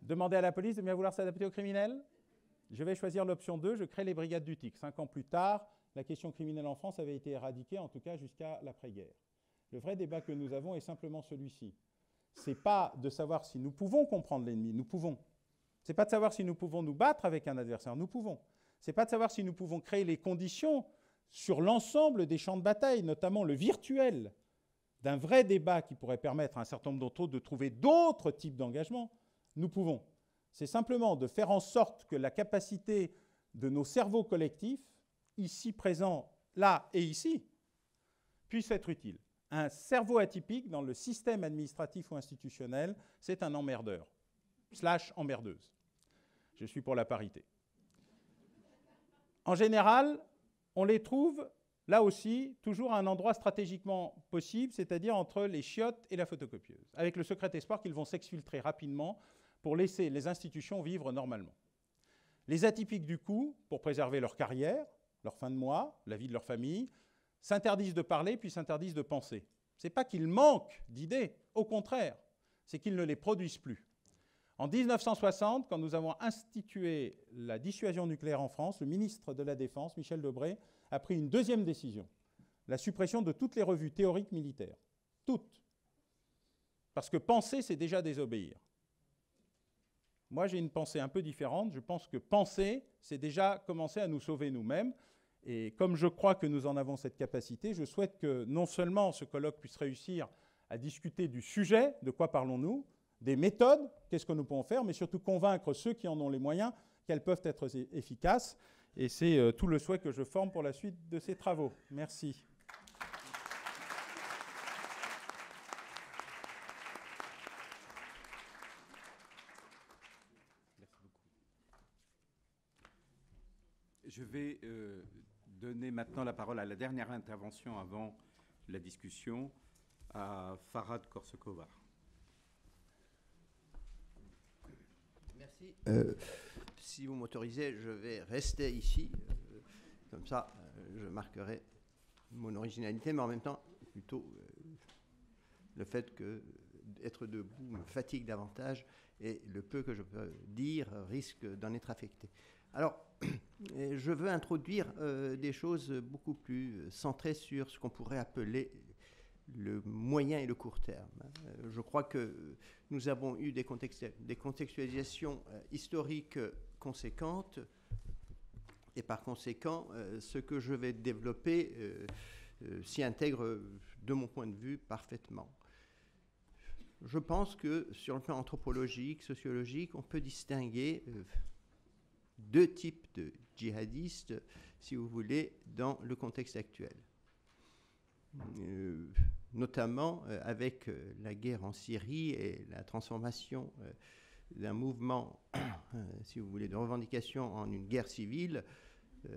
Demander à la police de bien vouloir s'adapter aux criminels. Je vais choisir l'option 2, je crée les brigades du TIC. 5 ans plus tard, la question criminelle en France avait été éradiquée, en tout cas jusqu'à l'après-guerre. Le vrai débat que nous avons est simplement celui-ci. Ce n'est pas de savoir si nous pouvons comprendre l'ennemi, nous pouvons. Ce n'est pas de savoir si nous pouvons nous battre avec un adversaire, nous pouvons. Ce n'est pas de savoir si nous pouvons créer les conditions sur l'ensemble des champs de bataille, notamment le virtuel, d'un vrai débat qui pourrait permettre à un certain nombre d'entre eux de trouver d'autres types d'engagement, nous pouvons. C'est simplement de faire en sorte que la capacité de nos cerveaux collectifs, ici présents, là et ici, puisse être utile. Un cerveau atypique dans le système administratif ou institutionnel, c'est un emmerdeur, / emmerdeuse. Je suis pour la parité. En général, on les trouve, là aussi, toujours à un endroit stratégiquement possible, c'est-à-dire entre les chiottes et la photocopieuse, avec le secret espoir qu'ils vont s'exfiltrer rapidement pour laisser les institutions vivre normalement. Les atypiques du coup, pour préserver leur carrière, leur fin de mois, la vie de leur famille, s'interdisent de parler puis s'interdisent de penser. Ce n'est pas qu'ils manquent d'idées, au contraire, c'est qu'ils ne les produisent plus. En 1960, quand nous avons institué la dissuasion nucléaire en France, le ministre de la Défense, Michel Debré, a pris une deuxième décision, la suppression de toutes les revues théoriques militaires. Toutes. Parce que penser, c'est déjà désobéir. Moi, j'ai une pensée un peu différente. Je pense que penser, c'est déjà commencer à nous sauver nous-mêmes. Et comme je crois que nous en avons cette capacité, je souhaite que non seulement ce colloque puisse réussir à discuter du sujet, de quoi parlons-nous, des méthodes, qu'est-ce que nous pouvons faire, mais surtout convaincre ceux qui en ont les moyens qu'elles peuvent être efficaces. Et c'est tout le souhait que je forme pour la suite de ces travaux. Merci. Je vais donner maintenant la parole à la dernière intervention avant la discussion, à Farhad Korsekova. Merci. Si vous m'autorisez, je vais rester ici. Comme ça, je marquerai mon originalité, mais en même temps, plutôt le fait que être debout me fatigue davantage et le peu que je peux dire risque d'en être affecté. Alors, je veux introduire des choses beaucoup plus centrées sur ce qu'on pourrait appeler le moyen et le court terme. Je crois que nous avons eu des contextualisations historiques conséquentes et par conséquent, ce que je vais développer s'y intègre de mon point de vue parfaitement. Je pense que sur le plan anthropologique, sociologique, on peut distinguer deux types de djihadistes, si vous voulez, dans le contexte actuel. Notamment avec la guerre en Syrie et la transformation d'un mouvement, si vous voulez, de revendication en une guerre civile,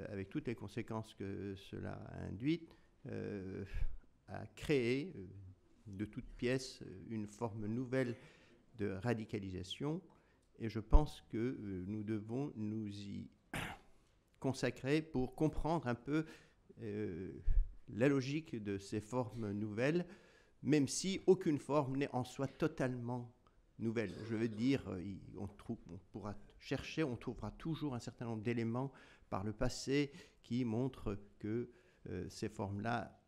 avec toutes les conséquences que cela a induites, a créé de toutes pièces une forme nouvelle de radicalisation. Et je pense que nous devons nous y consacrer pour comprendre un peu la logique de ces formes nouvelles, même si aucune forme n'est en soi totalement nouvelle. Je veux dire, on pourra chercher, on trouvera toujours un certain nombre d'éléments par le passé qui montrent que ces formes-là,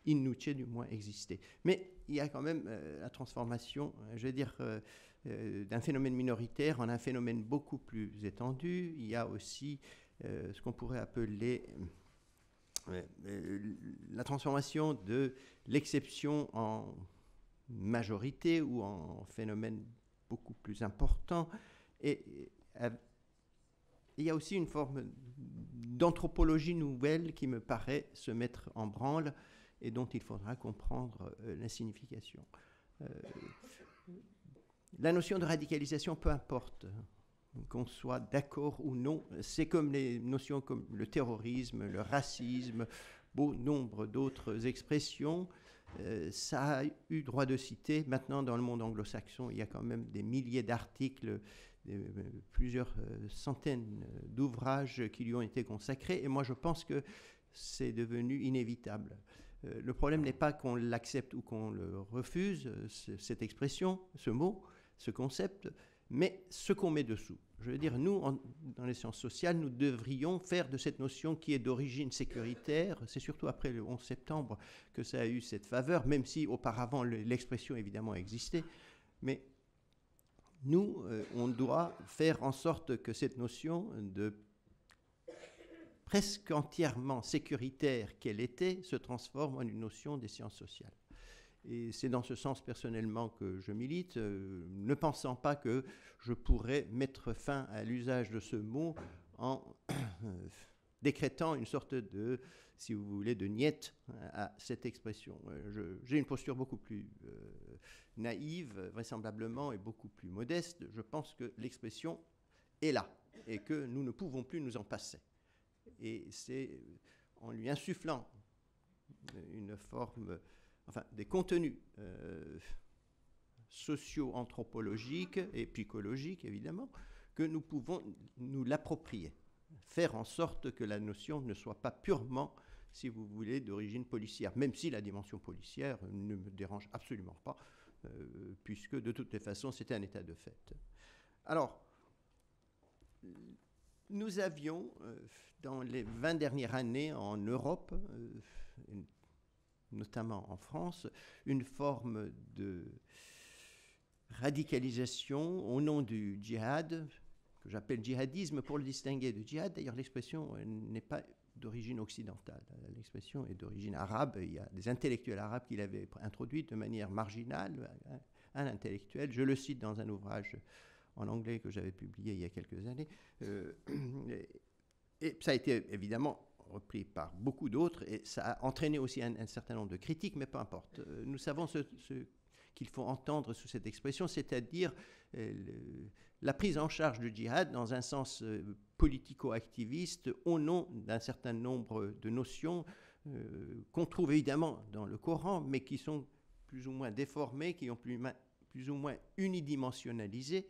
in nuce du moins, existaient. Mais il y a quand même la transformation, je veux dire, d'un phénomène minoritaire en un phénomène beaucoup plus étendu. Il y a aussi ce qu'on pourrait appeler la transformation de l'exception en majorité ou en phénomène beaucoup plus important. Et il y a aussi une forme d'anthropologie nouvelle qui me paraît se mettre en branle et dont il faudra comprendre la signification. La notion de radicalisation, peu importe qu'on soit d'accord ou non, c'est comme les notions comme le terrorisme, le racisme, bon nombre d'autres expressions. Ça a eu droit de citer. Maintenant, dans le monde anglo-saxon, il y a quand même des milliers d'articles, plusieurs centaines d'ouvrages qui lui ont été consacrés. Et moi, je pense que c'est devenu inévitable. Le problème n'est pas qu'on l'accepte ou qu'on le refuse, cette expression, ce mot, ce concept, mais ce qu'on met dessous. Je veux dire, nous, dans les sciences sociales, nous devrions faire de cette notion qui est d'origine sécuritaire, c'est surtout après le 11 septembre que ça a eu cette faveur, même si auparavant l'expression évidemment existait, mais nous, on doit faire en sorte que cette notion de presque entièrement sécuritaire qu'elle était se transforme en une notion des sciences sociales. Et c'est dans ce sens personnellement que je milite, ne pensant pas que je pourrais mettre fin à l'usage de ce mot en décrétant une sorte de, si vous voulez, de niette à cette expression. J'ai une posture beaucoup plus naïve, vraisemblablement, et beaucoup plus modeste. Je pense que l'expression est là et que nous ne pouvons plus nous en passer. Et c'est en lui insufflant une forme, enfin des contenus socio-anthropologiques et psychologiques, évidemment, que nous pouvons nous l'approprier, faire en sorte que la notion ne soit pas purement, si vous voulez, d'origine policière, même si la dimension policière ne me dérange absolument pas, puisque de toutes les façons, c'était un état de fait. Alors, nous avions, dans les 20 dernières années en Europe, notamment en France, une forme de radicalisation au nom du djihad, que j'appelle djihadisme pour le distinguer de djihad. D'ailleurs, l'expression n'est pas d'origine occidentale. L'expression est d'origine arabe. Il y a des intellectuels arabes qui l'avaient introduite de manière marginale. Un intellectuel, je le cite dans un ouvrage en anglais que j'avais publié il y a quelques années. Et ça a été évidemment repris par beaucoup d'autres, et ça a entraîné aussi un certain nombre de critiques, mais peu importe. Nous savons ce qu'il faut entendre sous cette expression, c'est-à-dire la prise en charge du djihad dans un sens politico-activiste au nom d'un certain nombre de notions qu'on trouve évidemment dans le Coran, mais qui sont plus ou moins déformées, qui ont plus ou moins unidimensionnalisées,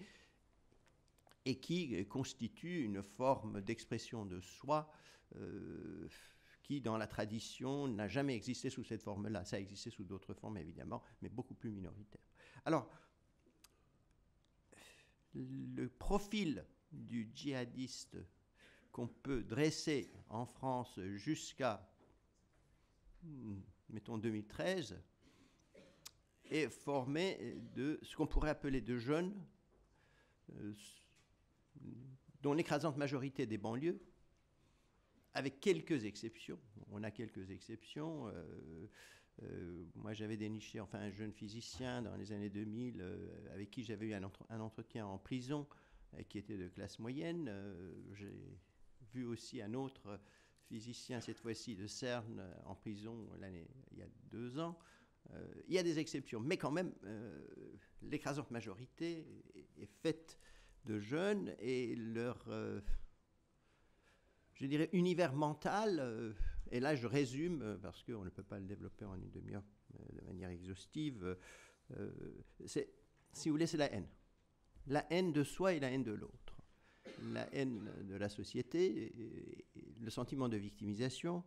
et qui constituent une forme d'expression de soi qui, dans la tradition, n'a jamais existé sous cette forme-là. Ça a existé sous d'autres formes, évidemment, mais beaucoup plus minoritaires. Alors, le profil du djihadiste qu'on peut dresser en France jusqu'à, mettons, 2013, est formé de ce qu'on pourrait appeler de jeunes, dont l'écrasante majorité des banlieues, avec quelques exceptions. On a quelques exceptions. Moi, j'avais déniché un jeune physicien dans les années 2000 avec qui j'avais eu un entretien en prison, qui était de classe moyenne. J'ai vu aussi un autre physicien, cette fois-ci de CERN, en prison il y a 2 ans. Il y a des exceptions, mais quand même, l'écrasante majorité est faite de jeunes, et leur, je dirais, univers mental, et là je résume, parce qu'on ne peut pas le développer en une demi-heure de manière exhaustive, si vous voulez, c'est la haine. La haine de soi et la haine de l'autre. La haine de la société, et le sentiment de victimisation,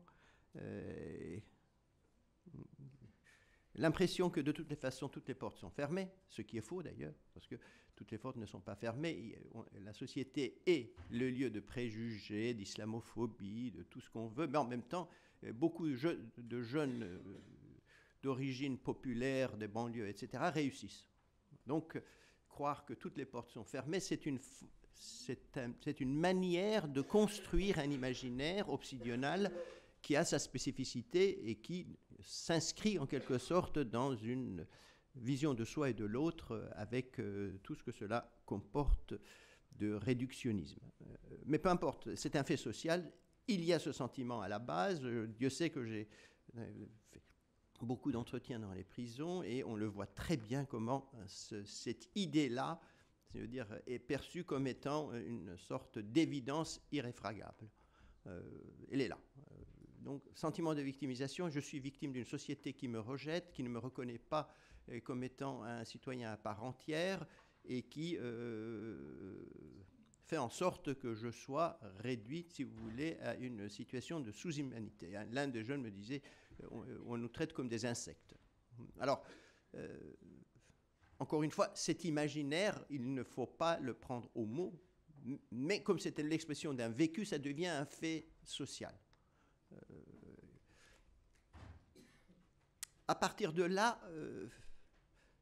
l'impression que de toutes les façons, toutes les portes sont fermées, ce qui est faux d'ailleurs, parce que toutes les portes ne sont pas fermées. La société est le lieu de préjugés, d'islamophobie, de tout ce qu'on veut, mais en même temps, beaucoup de jeunes d'origine populaire, des banlieues, etc., réussissent. Donc, croire que toutes les portes sont fermées, c'est une manière de construire un imaginaire obsidional qui a sa spécificité et qui s'inscrit en quelque sorte dans une vision de soi et de l'autre avec tout ce que cela comporte de réductionnisme. Mais peu importe, c'est un fait social, il y a ce sentiment à la base. Dieu sait que j'ai fait beaucoup d'entretiens dans les prisons, et on le voit très bien comment cette idée-là, c'est-à-dire, est perçue comme étant une sorte d'évidence irréfragable. Elle est là. Donc, sentiment de victimisation, je suis victime d'une société qui me rejette, qui ne me reconnaît pas comme étant un citoyen à part entière, et qui fait en sorte que je sois réduit, si vous voulez, à une situation de sous-humanité. L'un des jeunes me disait, on nous traite comme des insectes. Alors, encore une fois, cet imaginaire, il ne faut pas le prendre au mot, mais comme c'était l'expression d'un vécu, ça devient un fait social. À partir de là,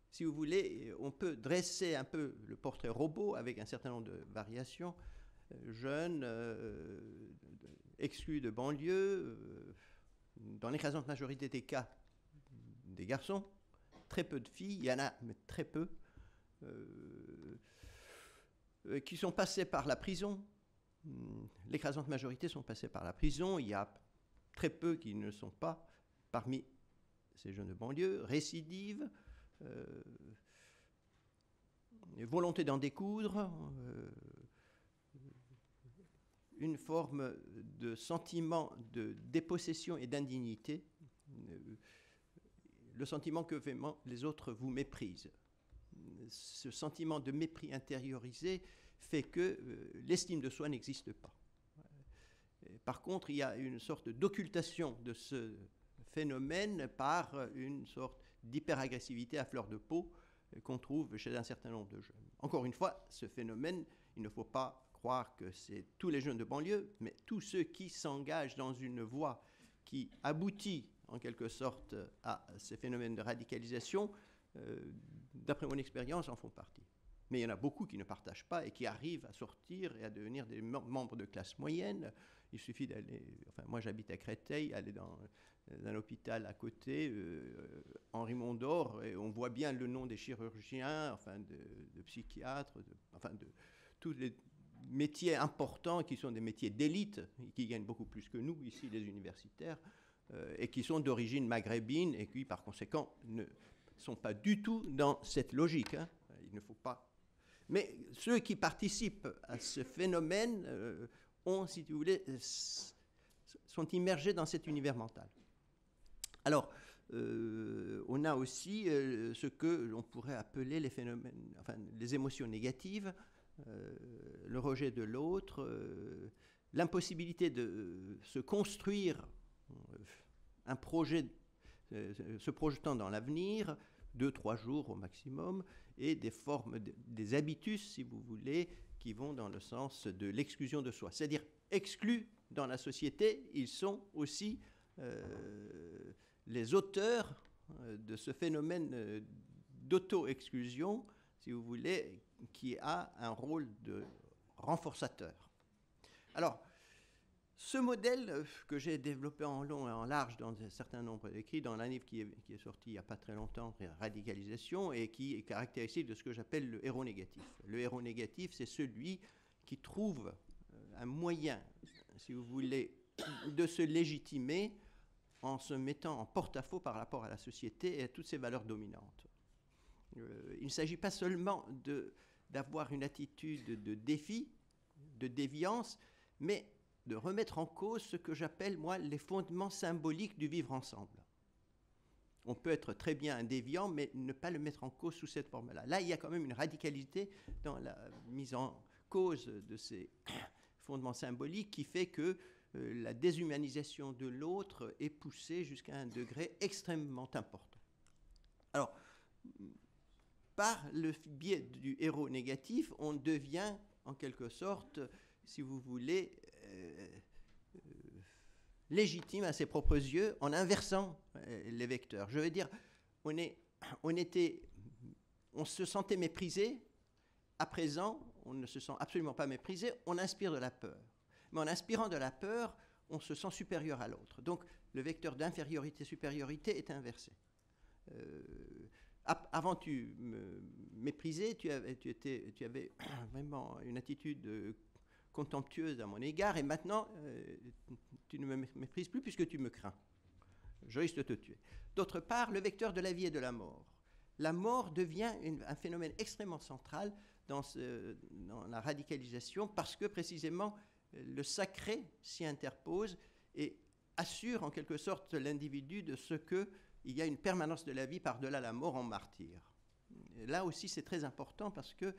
si vous voulez, on peut dresser un peu le portrait robot avec un certain nombre de variations. Jeunes, exclus de banlieue, dans l'écrasante majorité des cas, des garçons, très peu de filles, il y en a, mais très peu, qui sont passés par la prison. L'écrasante majorité sont passés par la prison. Il y a très peu qui ne sont pas parmi ces jeunes de banlieue. Récidive, volonté d'en découdre, une forme de sentiment de dépossession et d'indignité, le sentiment que vraiment les autres vous méprisent. Ce sentiment de mépris intériorisé fait que l'estime de soi n'existe pas. Par contre, il y a une sorte d'occultation de ce phénomène par une sorte d'hyperagressivité à fleur de peau qu'on trouve chez un certain nombre de jeunes. Encore une fois, ce phénomène, il ne faut pas croire que c'est tous les jeunes de banlieue, mais tous ceux qui s'engagent dans une voie qui aboutit en quelque sorte à ces phénomènes de radicalisation, d'après mon expérience, en font partie. Mais il y en a beaucoup qui ne partagent pas et qui arrivent à sortir et à devenir des membres de classe moyenne. Il suffit d'aller, enfin moi j'habite à Créteil, aller dans un hôpital à côté, Henri Mondor, et on voit bien le nom des chirurgiens, enfin de psychiatres, de tous les métiers importants qui sont des métiers d'élite, qui gagnent beaucoup plus que nous ici les universitaires, et qui sont d'origine maghrébine et qui par conséquent ne sont pas du tout dans cette logique. Hein. Il ne faut pas. Mais ceux qui participent à ce phénomène ont, si vous voulez, sont immergés dans cet univers mental. Alors, on a aussi ce que l'on pourrait appeler les phénomènes, enfin, les émotions négatives, le rejet de l'autre, l'impossibilité de se construire un projet, se projetant dans l'avenir, 2-3 jours au maximum, et des formes, des habitus, si vous voulez, qui vont dans le sens de l'exclusion de soi. C'est-à-dire, exclus dans la société, ils sont aussi les auteurs de ce phénomène d'auto-exclusion, si vous voulez, qui a un rôle de renforçateur. Alors, ce modèle que j'ai développé en long et en large dans un certain nombre d'écrits, dans un livre qui est sorti il n'y a pas très longtemps, Radicalisation, et qui est caractéristique de ce que j'appelle le héros négatif. Le héros négatif, c'est celui qui trouve un moyen, si vous voulez, de se légitimer en se mettant en porte-à-faux par rapport à la société et à toutes ses valeurs dominantes. Il ne s'agit pas seulement d'avoir une attitude de défi, de déviance, mais de remettre en cause ce que j'appelle, moi, les fondements symboliques du vivre ensemble. On peut être très bien un déviant, mais ne pas le mettre en cause sous cette forme-là. Là, il y a quand même une radicalité dans la mise en cause de ces fondements symboliques qui fait que la déshumanisation de l'autre est poussée jusqu'à un degré extrêmement important. Alors, par le biais du héros négatif, on devient en quelque sorte, si vous voulez, légitime à ses propres yeux en inversant les vecteurs. Je veux dire, on se sentait méprisé. À présent, on ne se sent absolument pas méprisé. On inspire de la peur. Mais en inspirant de la peur, on se sent supérieur à l'autre. Donc, le vecteur d'infériorité-supériorité est inversé. Avant, tu me méprisais, tu avais vraiment une attitude contemptueuse à mon égard, et maintenant, tu ne me méprises plus puisque tu me crains. Je risque de te tuer. D'autre part, le vecteur de la vie et de la mort. La mort devient un phénomène extrêmement central dans la radicalisation parce que précisément le sacré s'y interpose et assure en quelque sorte l'individu de ce qu'il y a une permanence de la vie par-delà la mort en martyr. Et là aussi, c'est très important parce que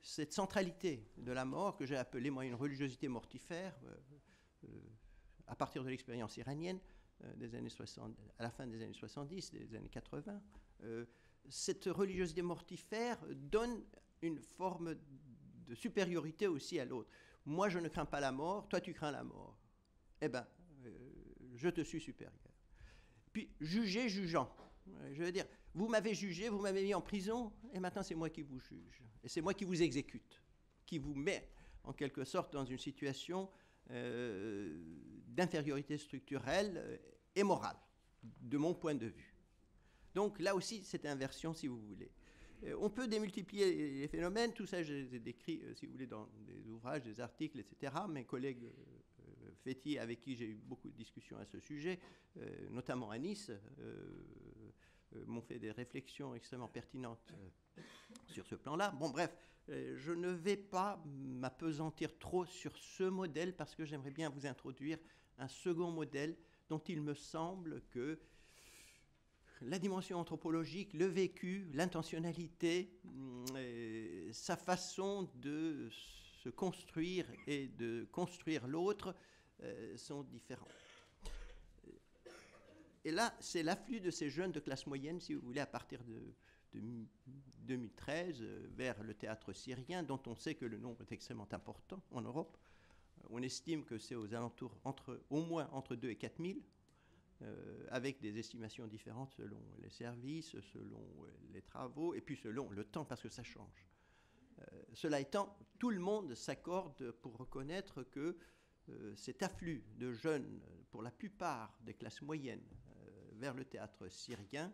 cette centralité de la mort, que j'ai appelée, moi, une religiosité mortifère, à partir de l'expérience iranienne des années 60, à la fin des années 70, des années 80, cette religiosité mortifère donne une forme de supériorité aussi à l'autre. Moi, je ne crains pas la mort, toi, tu crains la mort. Eh bien, je te suis supérieur. Puis, juger, jugeant. Je veux dire, vous m'avez jugé, vous m'avez mis en prison, et maintenant c'est moi qui vous juge. Et c'est moi qui vous exécute, qui vous met en quelque sorte dans une situation d'infériorité structurelle et morale, de mon point de vue. Donc là aussi, cette inversion, si vous voulez. On peut démultiplier les phénomènes, tout ça j'ai décrit, si vous voulez, dans des ouvrages, des articles, etc. Mes collègues Fétier, avec qui j'ai eu beaucoup de discussions à ce sujet, notamment à Nice, m'ont fait des réflexions extrêmement pertinentes sur ce plan-là. Bon, bref, je ne vais pas m'appesantir trop sur ce modèle parce que j'aimerais bien vous introduire un second modèle dont il me semble que la dimension anthropologique, le vécu, l'intentionnalité, sa façon de se construire et de construire l'autre sont différents. Et là, c'est l'afflux de ces jeunes de classe moyenne, si vous voulez, à partir de 2013, vers le théâtre syrien, dont on sait que le nombre est extrêmement important en Europe. On estime que c'est aux alentours, au moins entre 2 et 4 000, avec des estimations différentes selon les services, selon les travaux, et puis selon le temps, parce que ça change. Cela étant, tout le monde s'accorde pour reconnaître que cet afflux de jeunes, pour la plupart des classes moyennes, vers le théâtre syrien,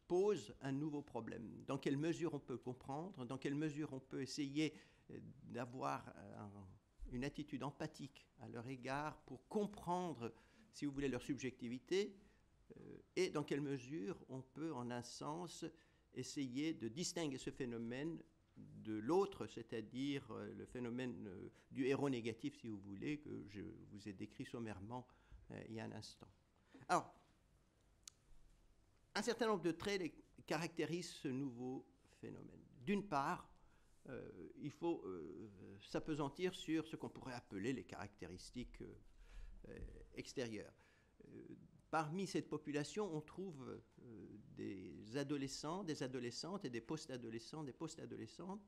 pose un nouveau problème. Dans quelle mesure on peut comprendre, dans quelle mesure on peut essayer d'avoir une attitude empathique à leur égard pour comprendre, si vous voulez, leur subjectivité, et dans quelle mesure on peut, en un sens, essayer de distinguer ce phénomène de l'autre, c'est-à-dire le phénomène du héros négatif, si vous voulez, que je vous ai décrit sommairement il y a un instant. Alors, un certain nombre de traits caractérisent ce nouveau phénomène. D'une part, il faut s'appesantir sur ce qu'on pourrait appeler les caractéristiques extérieures. Parmi cette population, on trouve des adolescents, des adolescentes et des post-adolescents, des post-adolescentes,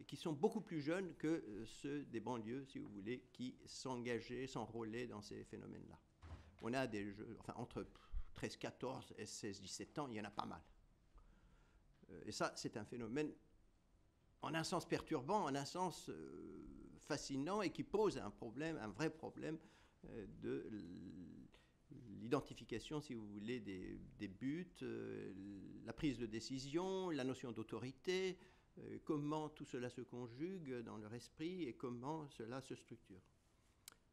qui sont beaucoup plus jeunes que ceux des banlieues, si vous voulez, qui s'engageaient, s'enrôlaient dans ces phénomènes-là. On a des jeux, enfin, entre 13, 14 et 16, 17 ans, il y en a pas mal. Et ça, c'est un phénomène, en un sens perturbant, en un sens fascinant, et qui pose un problème, un vrai problème de l'identification, si vous voulez, des buts, la prise de décision, la notion d'autorité, comment tout cela se conjugue dans leur esprit et comment cela se structure.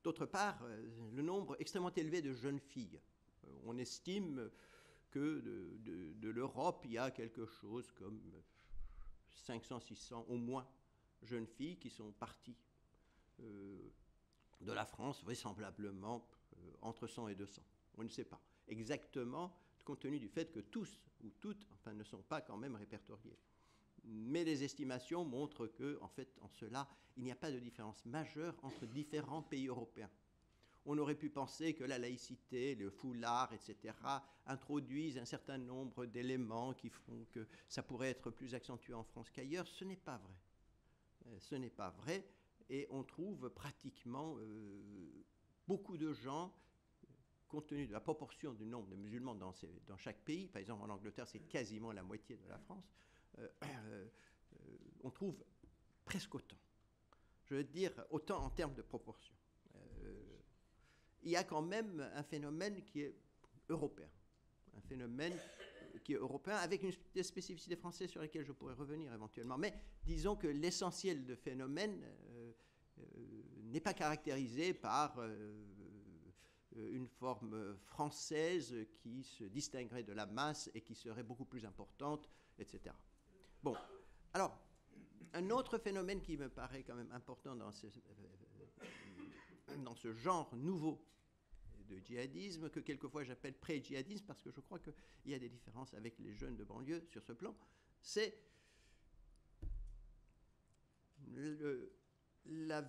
D'autre part, le nombre extrêmement élevé de jeunes filles. On estime que de l'Europe, il y a quelque chose comme 500, 600 au moins jeunes filles qui sont parties de la France, vraisemblablement entre 100 et 200. On ne sait pas exactement, compte tenu du fait que tous ou toutes, enfin, ne sont pas quand même répertoriés. Mais les estimations montrent que, en fait, en cela, il n'y a pas de différence majeure entre différents pays européens. On aurait pu penser que la laïcité, le foulard, etc., introduisent un certain nombre d'éléments qui font que ça pourrait être plus accentué en France qu'ailleurs. Ce n'est pas vrai. Ce n'est pas vrai. Et on trouve pratiquement beaucoup de gens, compte tenu de la proportion du nombre de musulmans dans chaque pays. Par exemple, en Angleterre, c'est quasiment la moitié de la France. On trouve presque autant. Je veux dire, autant en termes de proportion. Il y a quand même un phénomène qui est européen. Un phénomène qui est européen, avec des spécificités françaises sur lesquelles je pourrais revenir éventuellement. Mais disons que l'essentiel de phénomène n'est pas caractérisé par une forme française qui se distinguerait de la masse et qui serait beaucoup plus importante, etc. Bon, alors, un autre phénomène qui me paraît quand même important dans ce genre nouveau de djihadisme, que quelquefois j'appelle pré-djihadisme, parce que je crois qu'il y a des différences avec les jeunes de banlieue sur ce plan, c'est la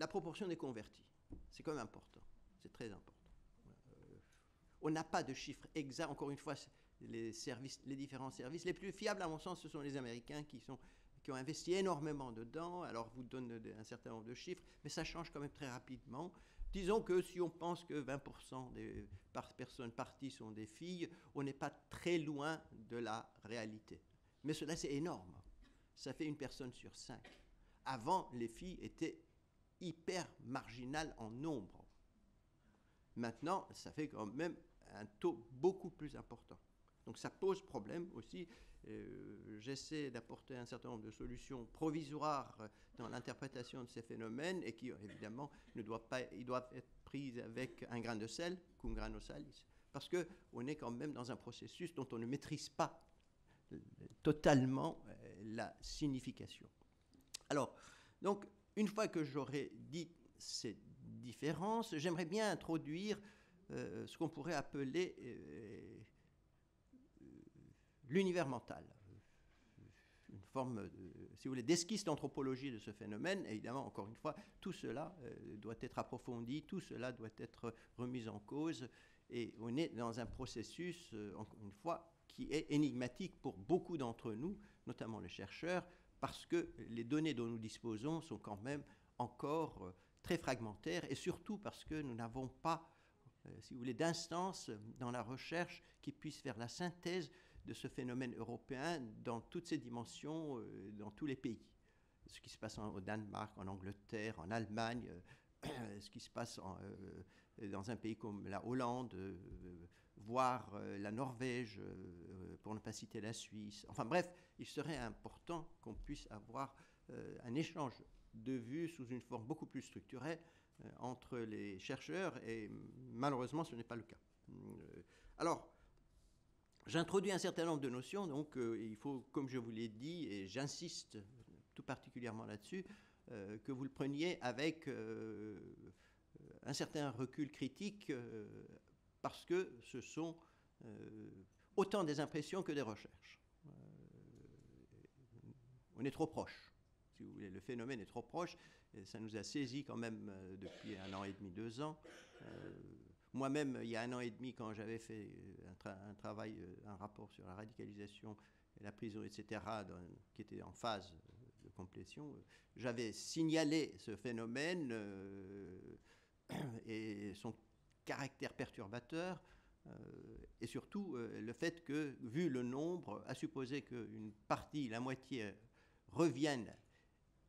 proportion des convertis. C'est quand même important, c'est très important. On n'a pas de chiffres exacts, encore une fois, les différents services. Les plus fiables, à mon sens, ce sont les Américains qui ont investi énormément dedans, alors vous donnent un certain nombre de chiffres, mais ça change quand même très rapidement. Disons que si on pense que 20% des personnes parties sont des filles, on n'est pas très loin de la réalité. Mais cela, c'est énorme. Ça fait une personne sur 5. Avant, les filles étaient hyper marginales en nombre. Maintenant, ça fait quand même un taux beaucoup plus important. Donc ça pose problème aussi. J'essaie d'apporter un certain nombre de solutions provisoires dans l'interprétation de ces phénomènes et qui, évidemment, ils doivent être prises avec un grain de sel, cum grano salis, parce qu'on est quand même dans un processus dont on ne maîtrise pas totalement la signification. Alors, donc, une fois que j'aurai dit ces différences, j'aimerais bien introduire ce qu'on pourrait appeler l'univers mental. Une forme, si vous voulez, d'esquisse d'anthropologie de ce phénomène. Évidemment, encore une fois, tout cela doit être approfondi, tout cela doit être remis en cause, et on est dans un processus, encore une fois, qui est énigmatique pour beaucoup d'entre nous, notamment les chercheurs, parce que les données dont nous disposons sont quand même encore très fragmentaires, et surtout parce que nous n'avons pas, si vous voulez, d'instance dans la recherche qui puisse faire la synthèse de ce phénomène européen dans toutes ses dimensions, dans tous les pays. Ce qui se passe au Danemark, en Angleterre, en Allemagne, ce qui se passe dans un pays comme la Hollande, voire la Norvège, pour ne pas citer la Suisse. Enfin bref, il serait important qu'on puisse avoir un échange de vues sous une forme beaucoup plus structurée entre les chercheurs, et malheureusement ce n'est pas le cas. Alors, j'introduis un certain nombre de notions, donc il faut, comme je vous l'ai dit, et j'insiste tout particulièrement là-dessus, que vous le preniez avec un certain recul critique, parce que ce sont autant des impressions que des recherches. On est trop proche, si vous voulez, le phénomène est trop proche, et ça nous a saisi quand même depuis 1 an et demi, 2 ans. Moi-même, il y a 1 an et demi, quand j'avais fait un travail, un rapport sur la radicalisation et la prison, etc., qui était en phase de complétion, j'avais signalé ce phénomène et son caractère perturbateur, et surtout le fait que, vu le nombre, à supposer qu'une partie, la moitié, reviennent,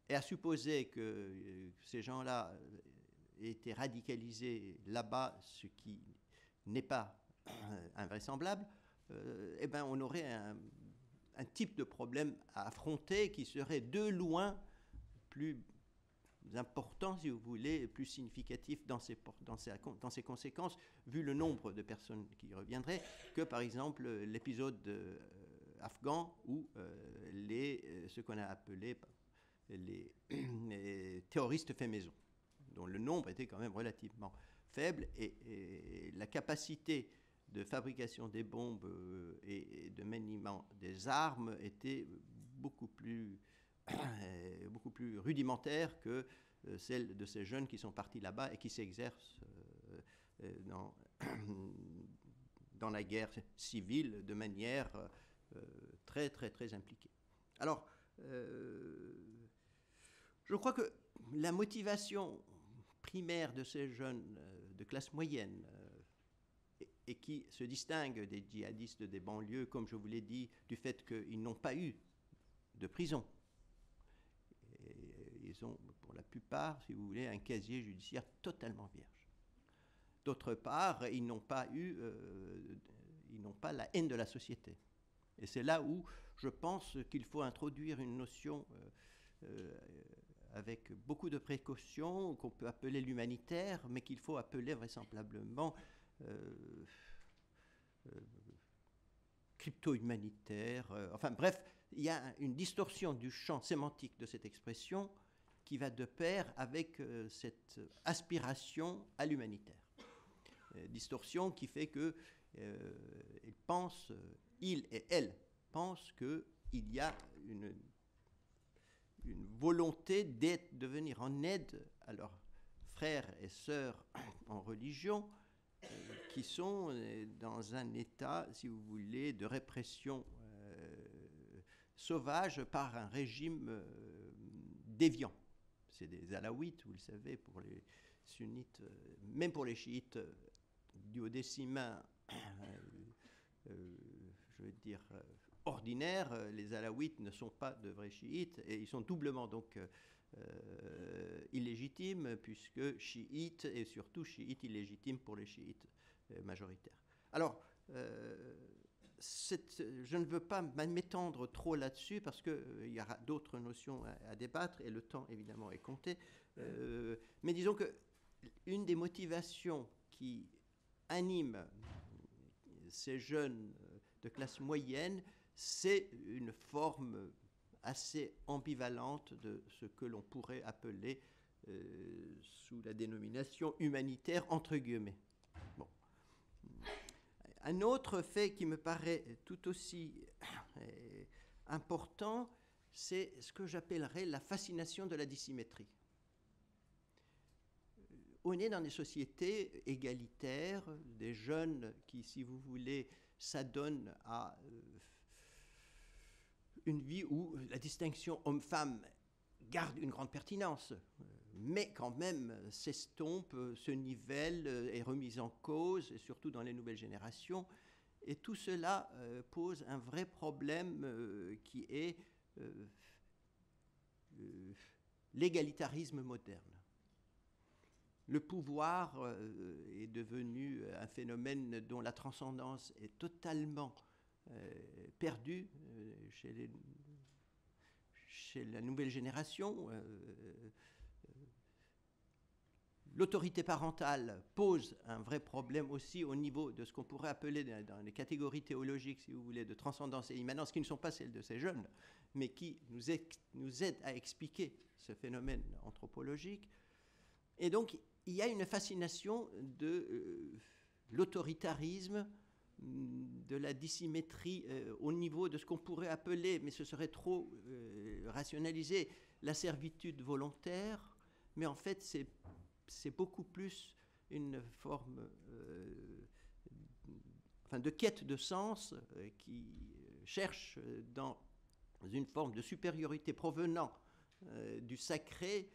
et à supposer que ces gens-là été radicalisés là-bas, ce qui n'est pas invraisemblable, eh ben on aurait un type de problème à affronter qui serait de loin plus important, si vous voulez, plus significatif dans ses conséquences, vu le nombre de personnes qui y reviendraient, que par exemple l'épisode afghan ou ce qu'on a appelé les terroristes faits maison, dont le nombre était quand même relativement faible, et la capacité de fabrication des bombes et de maniement des armes était beaucoup plus rudimentaire que celle de ces jeunes qui sont partis là-bas et qui s'exercent dans la guerre civile de manière très, très, très impliquée. Alors, je crois que la motivation primaire de ces jeunes de classe moyenne et qui se distinguent des djihadistes des banlieues, comme je vous l'ai dit, du fait qu'ils n'ont pas eu de prison. Et ils ont, pour la plupart, si vous voulez, un casier judiciaire totalement vierge. D'autre part, ils n'ont pas la haine de la société. Et c'est là où je pense qu'il faut introduire une notion avec beaucoup de précautions, qu'on peut appeler l'humanitaire, mais qu'il faut appeler vraisemblablement crypto-humanitaire. Enfin bref, il y a une distorsion du champ sémantique de cette expression qui va de pair avec cette aspiration à l'humanitaire. Distorsion qui fait que ils et elles pensent qu'il y a une volonté de venir en aide à leurs frères et sœurs en religion qui sont dans un état, si vous voulez, de répression sauvage par un régime déviant. C'est des alaouites, vous le savez, pour les sunnites, même pour les chiites duodécimains, je veux dire, ordinaires, les alaouites ne sont pas de vrais chiites et ils sont doublement donc illégitimes, puisque chiites et surtout chiites illégitimes pour les chiites majoritaires. Alors, je ne veux pas m'étendre trop là-dessus parce qu'il y aura d'autres notions à débattre et le temps évidemment est compté. Mais disons que une des motivations qui anime ces jeunes de classe moyenne, c'est une forme assez ambivalente de ce que l'on pourrait appeler sous la dénomination humanitaire entre guillemets. Bon. Un autre fait qui me paraît tout aussi important, c'est ce que j'appellerais la fascination de la dissymétrie. On est dans des sociétés égalitaires, des jeunes qui, si vous voulez, s'adonnent à une vie où la distinction homme-femme garde une grande pertinence, mais quand même s'estompe, se nivelle, est remise en cause, et surtout dans les nouvelles générations. Et tout cela pose un vrai problème qui est l'égalitarisme moderne. Le pouvoir est devenu un phénomène dont la transcendance est totalement perdue chez la nouvelle génération. L'autorité parentale pose un vrai problème aussi au niveau de ce qu'on pourrait appeler dans les catégories théologiques, si vous voulez, de transcendance et immanence, qui ne sont pas celles de ces jeunes, mais qui nous aident à expliquer ce phénomène anthropologique. Et donc, il y a une fascination de l'autoritarisme, de la dissymétrie au niveau de ce qu'on pourrait appeler, mais ce serait trop rationalisé, la servitude volontaire, mais en fait c'est beaucoup plus une forme de quête de sens qui cherche dans une forme de supériorité provenant du sacré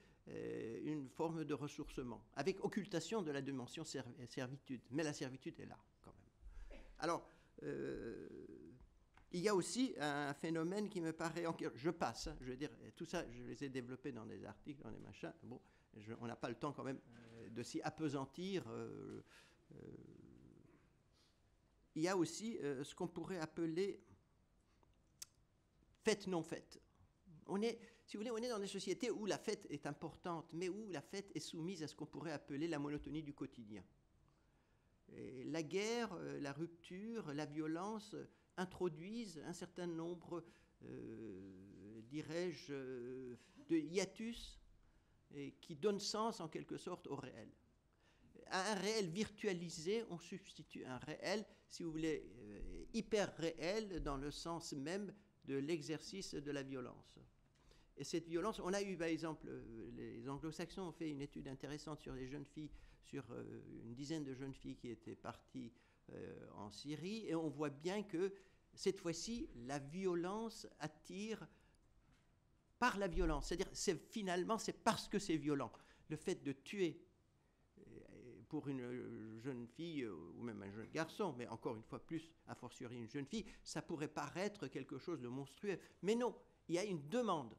une forme de ressourcement, avec occultation de la dimension servitude. Mais la servitude est là, quand même. Alors, il y a aussi un phénomène qui me paraît... Je passe, hein, je veux dire, tout ça, je les ai développés dans des articles, dans des machins. Bon, on n'a pas le temps, quand même, de s'y appesantir. Il y a aussi ce qu'on pourrait appeler fête non faite. Si vous voulez, on est dans des sociétés où la fête est importante, mais où la fête est soumise à ce qu'on pourrait appeler la monotonie du quotidien. Et la guerre, la rupture, la violence introduisent un certain nombre, dirais-je, de hiatus qui donnent sens en quelque sorte au réel. À un réel virtualisé, on substitue un réel, si vous voulez, hyper réel dans le sens même de l'exercice de la violence. Et cette violence, on a eu par exemple, les anglo-saxons ont fait une étude intéressante sur les jeunes filles, sur une dizaine de jeunes filles qui étaient parties en Syrie, et on voit bien que cette fois-ci, la violence attire par la violence. C'est-à-dire, finalement, c'est parce que c'est violent. Le fait de tuer pour une jeune fille ou même un jeune garçon, mais encore une fois plus, a fortiori une jeune fille, ça pourrait paraître quelque chose de monstrueux. Mais non, il y a une demande.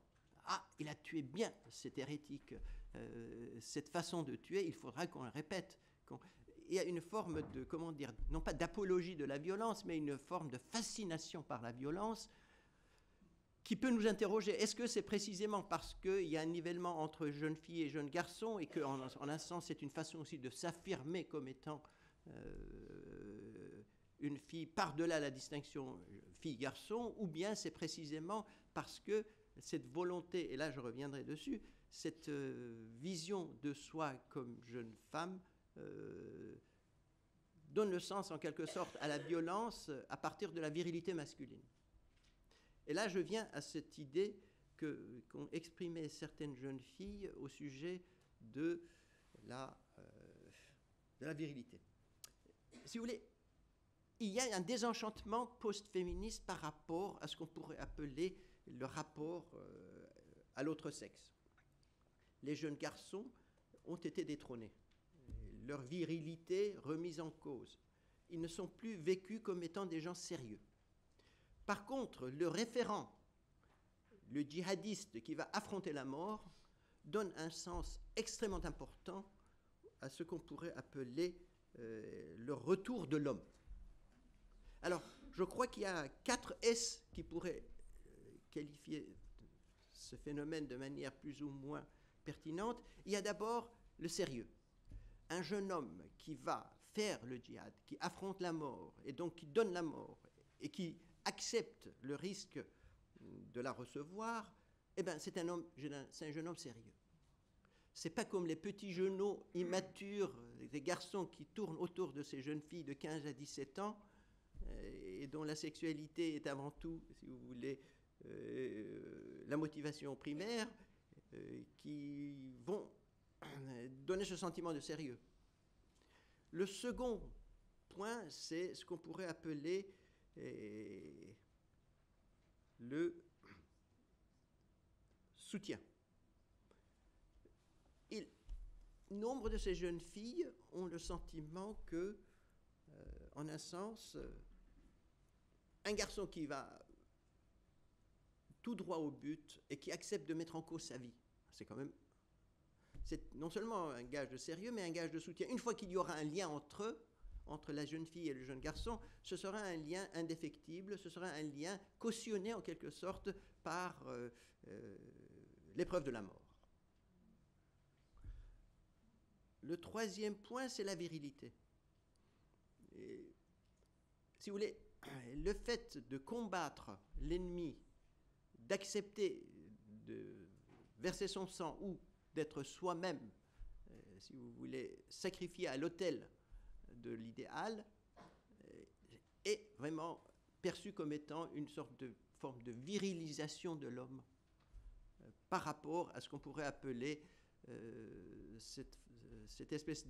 Ah, il a tué bien cet hérétique. Cette façon de tuer, il faudra qu'on le répète. Il y a une forme de, comment dire, non pas d'apologie de la violence, mais une forme de fascination par la violence qui peut nous interroger. Est-ce que c'est précisément parce qu'il y a un nivellement entre jeunes filles et jeunes garçons et qu'en un sens, c'est une façon aussi de s'affirmer comme étant une fille par-delà la distinction fille-garçon, ou bien c'est précisément parce que cette volonté, et là je reviendrai dessus, cette vision de soi comme jeune femme donne le sens en quelque sorte à la violence à partir de la virilité masculine. Et là je viens à cette idée qu'ont exprimé certaines jeunes filles au sujet de la virilité. Si vous voulez, il y a un désenchantement post-féministe par rapport à ce qu'on pourrait appeler le rapport à l'autre sexe. Les jeunes garçons ont été détrônés, leur virilité remise en cause. Ils ne sont plus vécus comme étant des gens sérieux. Par contre, le référent, le djihadiste qui va affronter la mort, donne un sens extrêmement important à ce qu'on pourrait appeler le retour de l'homme. Alors, je crois qu'il y a 4 S qui pourraient qualifier ce phénomène de manière plus ou moins pertinente. Il y a d'abord le sérieux. Un jeune homme qui va faire le djihad, qui affronte la mort, et donc qui donne la mort, et qui accepte le risque de la recevoir, eh ben, c'est un jeune homme sérieux. C'est pas comme les petits genoux immatures, des garçons qui tournent autour de ces jeunes filles de 15 à 17 ans et dont la sexualité est avant tout, si vous voulez, la motivation primaire, qui vont donner ce sentiment de sérieux. Le second point, c'est ce qu'on pourrait appeler le soutien. Nombre de ces jeunes filles ont le sentiment que, en un sens, un garçon qui va tout droit au but et qui accepte de mettre en cause sa vie, c'est non seulement un gage de sérieux, mais un gage de soutien. Une fois qu'il y aura un lien entre eux, entre la jeune fille et le jeune garçon, ce sera un lien indéfectible, ce sera un lien cautionné en quelque sorte par l'épreuve de la mort. Le troisième point, c'est la virilité. Et, si vous voulez, le fait de combattre l'ennemi, d'accepter de verser son sang ou d'être soi-même, si vous voulez, sacrifié à l'autel de l'idéal, est vraiment perçu comme étant une sorte de forme de virilisation de l'homme par rapport à ce qu'on pourrait appeler cette espèce,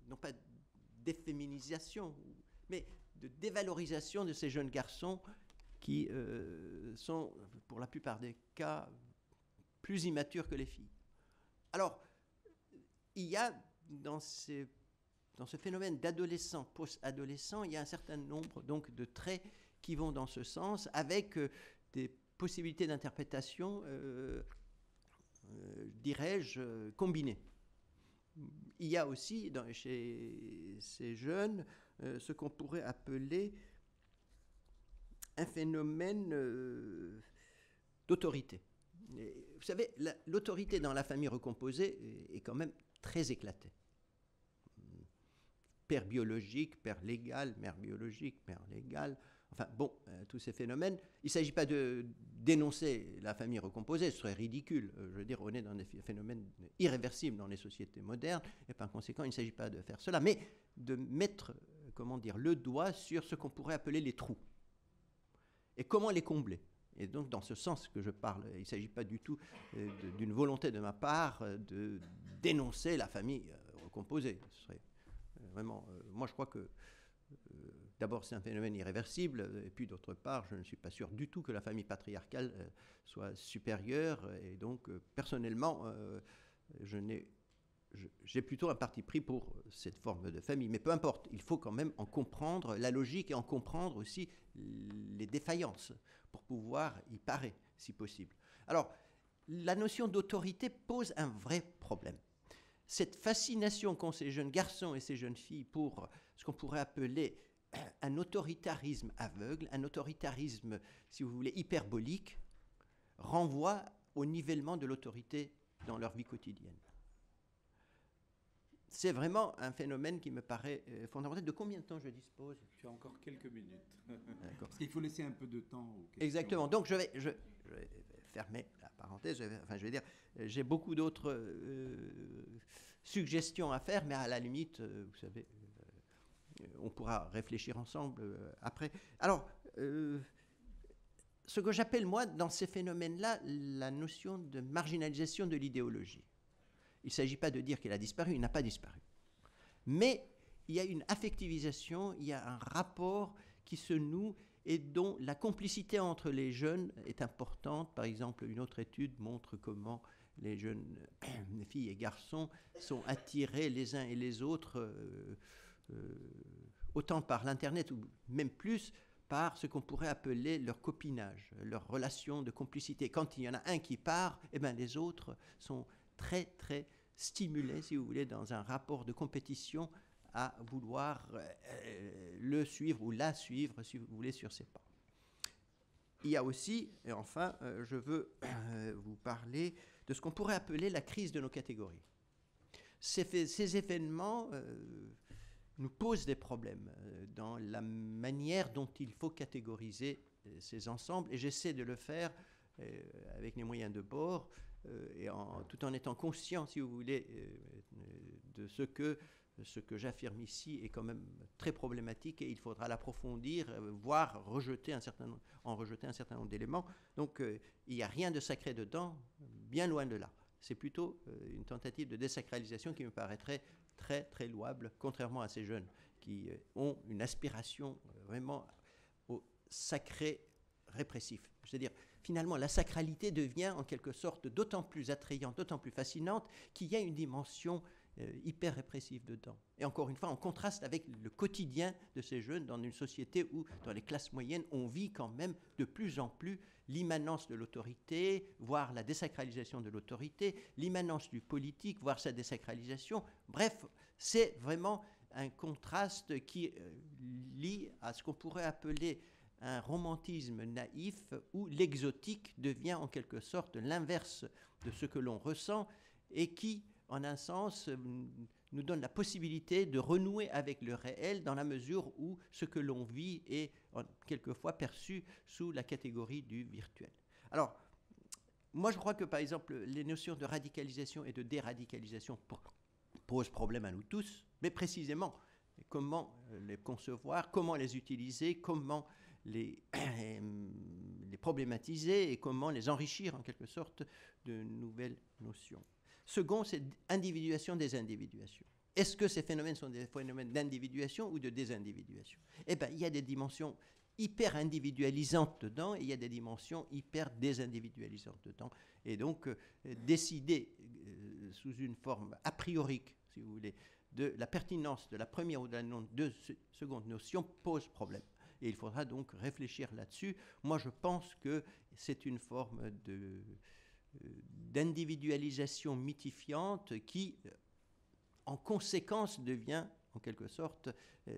non pas d'efféminisation, mais de dévalorisation de ces jeunes garçons qui sont, pour la plupart des cas, plus immatures que les filles. Alors, il y a dans ce phénomène d'adolescent, post-adolescent, il y a un certain nombre donc de traits qui vont dans ce sens, avec des possibilités d'interprétation, dirais-je, combinées. Il y a aussi chez ces jeunes ce qu'on pourrait appeler un phénomène d'autorité. Vous savez, l'autorité dans la famille recomposée est quand même très éclatée. Père biologique, père légal, mère biologique, mère légale, enfin bon, tous ces phénomènes. Il ne s'agit pas de dénoncer la famille recomposée, ce serait ridicule. Je veux dire, on est dans des phénomènes irréversibles dans les sociétés modernes, et par conséquent, il ne s'agit pas de faire cela, mais de mettre, comment dire, le doigt sur ce qu'on pourrait appeler les trous. Et comment les combler. Et donc, dans ce sens que je parle, il ne s'agit pas du tout d'une volonté de ma part de dénoncer la famille recomposée. Ce serait vraiment, moi, je crois que d'abord, c'est un phénomène irréversible, et puis d'autre part, je ne suis pas sûr du tout que la famille patriarcale soit supérieure, et donc, personnellement, j'ai plutôt un parti pris pour cette forme de famille. Mais peu importe, il faut quand même en comprendre la logique et en comprendre aussi les défaillances pour pouvoir y parer, si possible. Alors, la notion d'autorité pose un vrai problème. Cette fascination qu'ont ces jeunes garçons et ces jeunes filles pour ce qu'on pourrait appeler un autoritarisme aveugle, un autoritarisme, si vous voulez, hyperbolique, renvoie au nivellement de l'autorité dans leur vie quotidienne. C'est vraiment un phénomène qui me paraît fondamental. De combien de temps je dispose ? Tu as encore quelques minutes. D'accord. Parce qu'il faut laisser un peu de temps aux questions. Exactement. Donc je vais fermer la parenthèse. Je vais dire, j'ai beaucoup d'autres suggestions à faire, mais à la limite, vous savez, on pourra réfléchir ensemble après. Alors, ce que j'appelle, moi, dans ces phénomènes-là, la notion de marginalisation de l'idéologie. Il ne s'agit pas de dire qu'elle a disparu, il n'a pas disparu. Mais il y a une affectivisation, il y a un rapport qui se noue et dont la complicité entre les jeunes est importante. Par exemple, une autre étude montre comment les jeunes filles et garçons sont attirés les uns et les autres, autant par l'Internet ou même plus par ce qu'on pourrait appeler leur copinage, leur relation de complicité. Quand il y en a un qui part, eh bien, les autres sont très, très stimulés, si vous voulez, dans un rapport de compétition à vouloir le suivre ou la suivre, si vous voulez, sur ses pas. Il y a aussi, et enfin, je veux vous parler de ce qu'on pourrait appeler la crise de nos catégories. Ces événements nous posent des problèmes dans la manière dont il faut catégoriser ces ensembles, et j'essaie de le faire avec les moyens de bord, et tout en étant conscient, si vous voulez, de ce que j'affirme ici est quand même très problématique, et il faudra l'approfondir, voire en rejeter un certain nombre d'éléments. Donc il n'y a rien de sacré dedans, bien loin de là. C'est plutôt une tentative de désacralisation qui me paraîtrait très très louable, contrairement à ces jeunes qui ont une aspiration vraiment au sacré répressif. C'est-à-dire, finalement, la sacralité devient en quelque sorte d'autant plus attrayante, d'autant plus fascinante qu'il y a une dimension hyper répressive dedans. Et encore une fois, en contraste avec le quotidien de ces jeunes dans une société où, dans les classes moyennes, on vit quand même de plus en plus l'immanence de l'autorité, voire la désacralisation de l'autorité, l'immanence du politique, voire sa désacralisation. Bref, c'est vraiment un contraste qui lie à ce qu'on pourrait appeler un romantisme naïf où l'exotique devient en quelque sorte l'inverse de ce que l'on ressent et qui, en un sens, nous donne la possibilité de renouer avec le réel dans la mesure où ce que l'on vit est quelquefois perçu sous la catégorie du virtuel. Alors, moi je crois que par exemple les notions de radicalisation et de déradicalisation posent problème à nous tous, mais précisément comment les concevoir, comment les utiliser, comment les problématiser et comment les enrichir en quelque sorte de nouvelles notions. Second, c'est individuation des individuations. Est-ce que ces phénomènes sont des phénomènes d'individuation ou de désindividuation? Eh bien, il y a des dimensions hyper individualisantes dedans et il y a des dimensions hyper désindividualisantes dedans. Et donc, décider sous une forme a priori, si vous voulez, de la pertinence de la première ou de la seconde notion pose problème. Et il faudra donc réfléchir là-dessus. Moi, je pense que c'est une forme d'individualisation mythifiante qui, en conséquence, devient en quelque sorte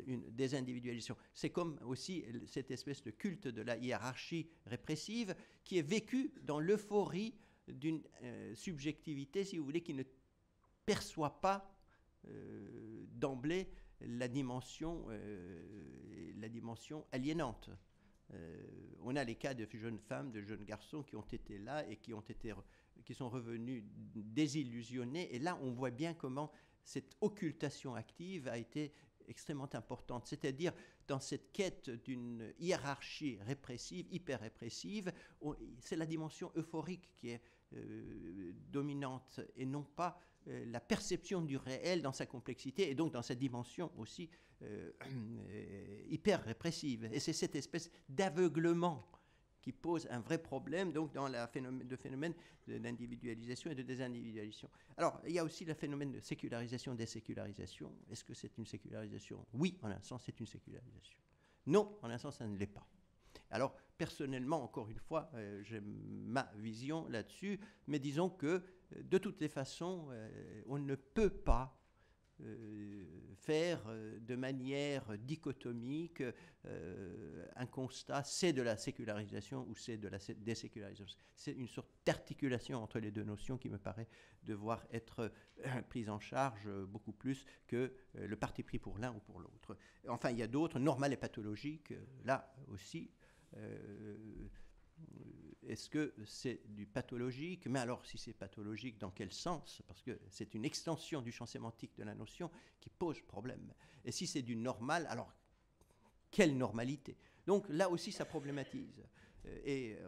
une désindividualisation. C'est comme aussi cette espèce de culte de la hiérarchie répressive qui est vécu dans l'euphorie d'une subjectivité, si vous voulez, qui ne perçoit pas d'emblée la dimension aliénante. On a les cas de jeunes femmes, de jeunes garçons qui ont été là et qui sont revenus désillusionnés. Et là, on voit bien comment cette occultation active a été extrêmement importante. C'est-à-dire, dans cette quête d'une hiérarchie répressive, hyper répressive, c'est la dimension euphorique qui est dominante et non pas la perception du réel dans sa complexité et donc dans sa dimension aussi hyper répressive. Et c'est cette espèce d'aveuglement qui pose un vrai problème donc dans le phénomène d'individualisation et de désindividualisation. Alors, il y a aussi le phénomène de sécularisation, désécularisation. Est-ce que c'est une sécularisation? Oui, en un sens, c'est une sécularisation. Non, en un sens, ça ne l'est pas. Alors, personnellement, encore une fois, j'ai ma vision là-dessus, mais disons que, de toutes les façons, on ne peut pas faire de manière dichotomique un constat, c'est de la sécularisation ou c'est de la désécularisation. C'est une sorte d'articulation entre les deux notions qui me paraît devoir être prise en charge beaucoup plus que le parti pris pour l'un ou pour l'autre. Enfin, il y a d'autres, normal et pathologique, là aussi. Est-ce que c'est du pathologique? Mais alors, si c'est pathologique, dans quel sens? Parce que c'est une extension du champ sémantique de la notion qui pose problème. Et si c'est du normal, alors, quelle normalité? Donc là aussi, ça problématise. Et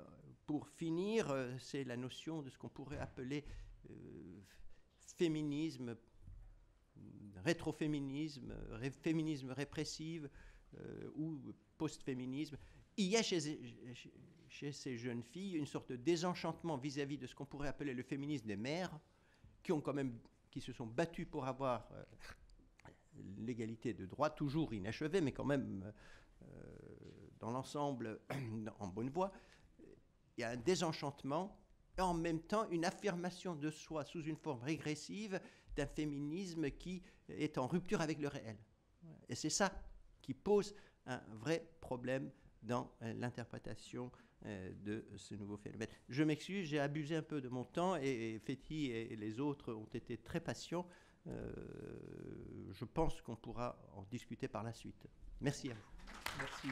pour finir, c'est la notion de ce qu'on pourrait appeler féminisme, rétroféminisme, féminisme répressif ou post-féminisme. Il y a chez ces jeunes filles une sorte de désenchantement vis-à-vis de ce qu'on pourrait appeler le féminisme des mères, qui se sont battues pour avoir l'égalité de droit, toujours inachevée, mais quand même dans l'ensemble en bonne voie. Il y a un désenchantement et en même temps une affirmation de soi sous une forme régressive d'un féminisme qui est en rupture avec le réel. Et c'est ça qui pose un vrai problème dans l'interprétation de ce nouveau phénomène. Je m'excuse, j'ai abusé un peu de mon temps et Féti et les autres ont été très patients. Je pense qu'on pourra en discuter par la suite. Merci à vous. Merci.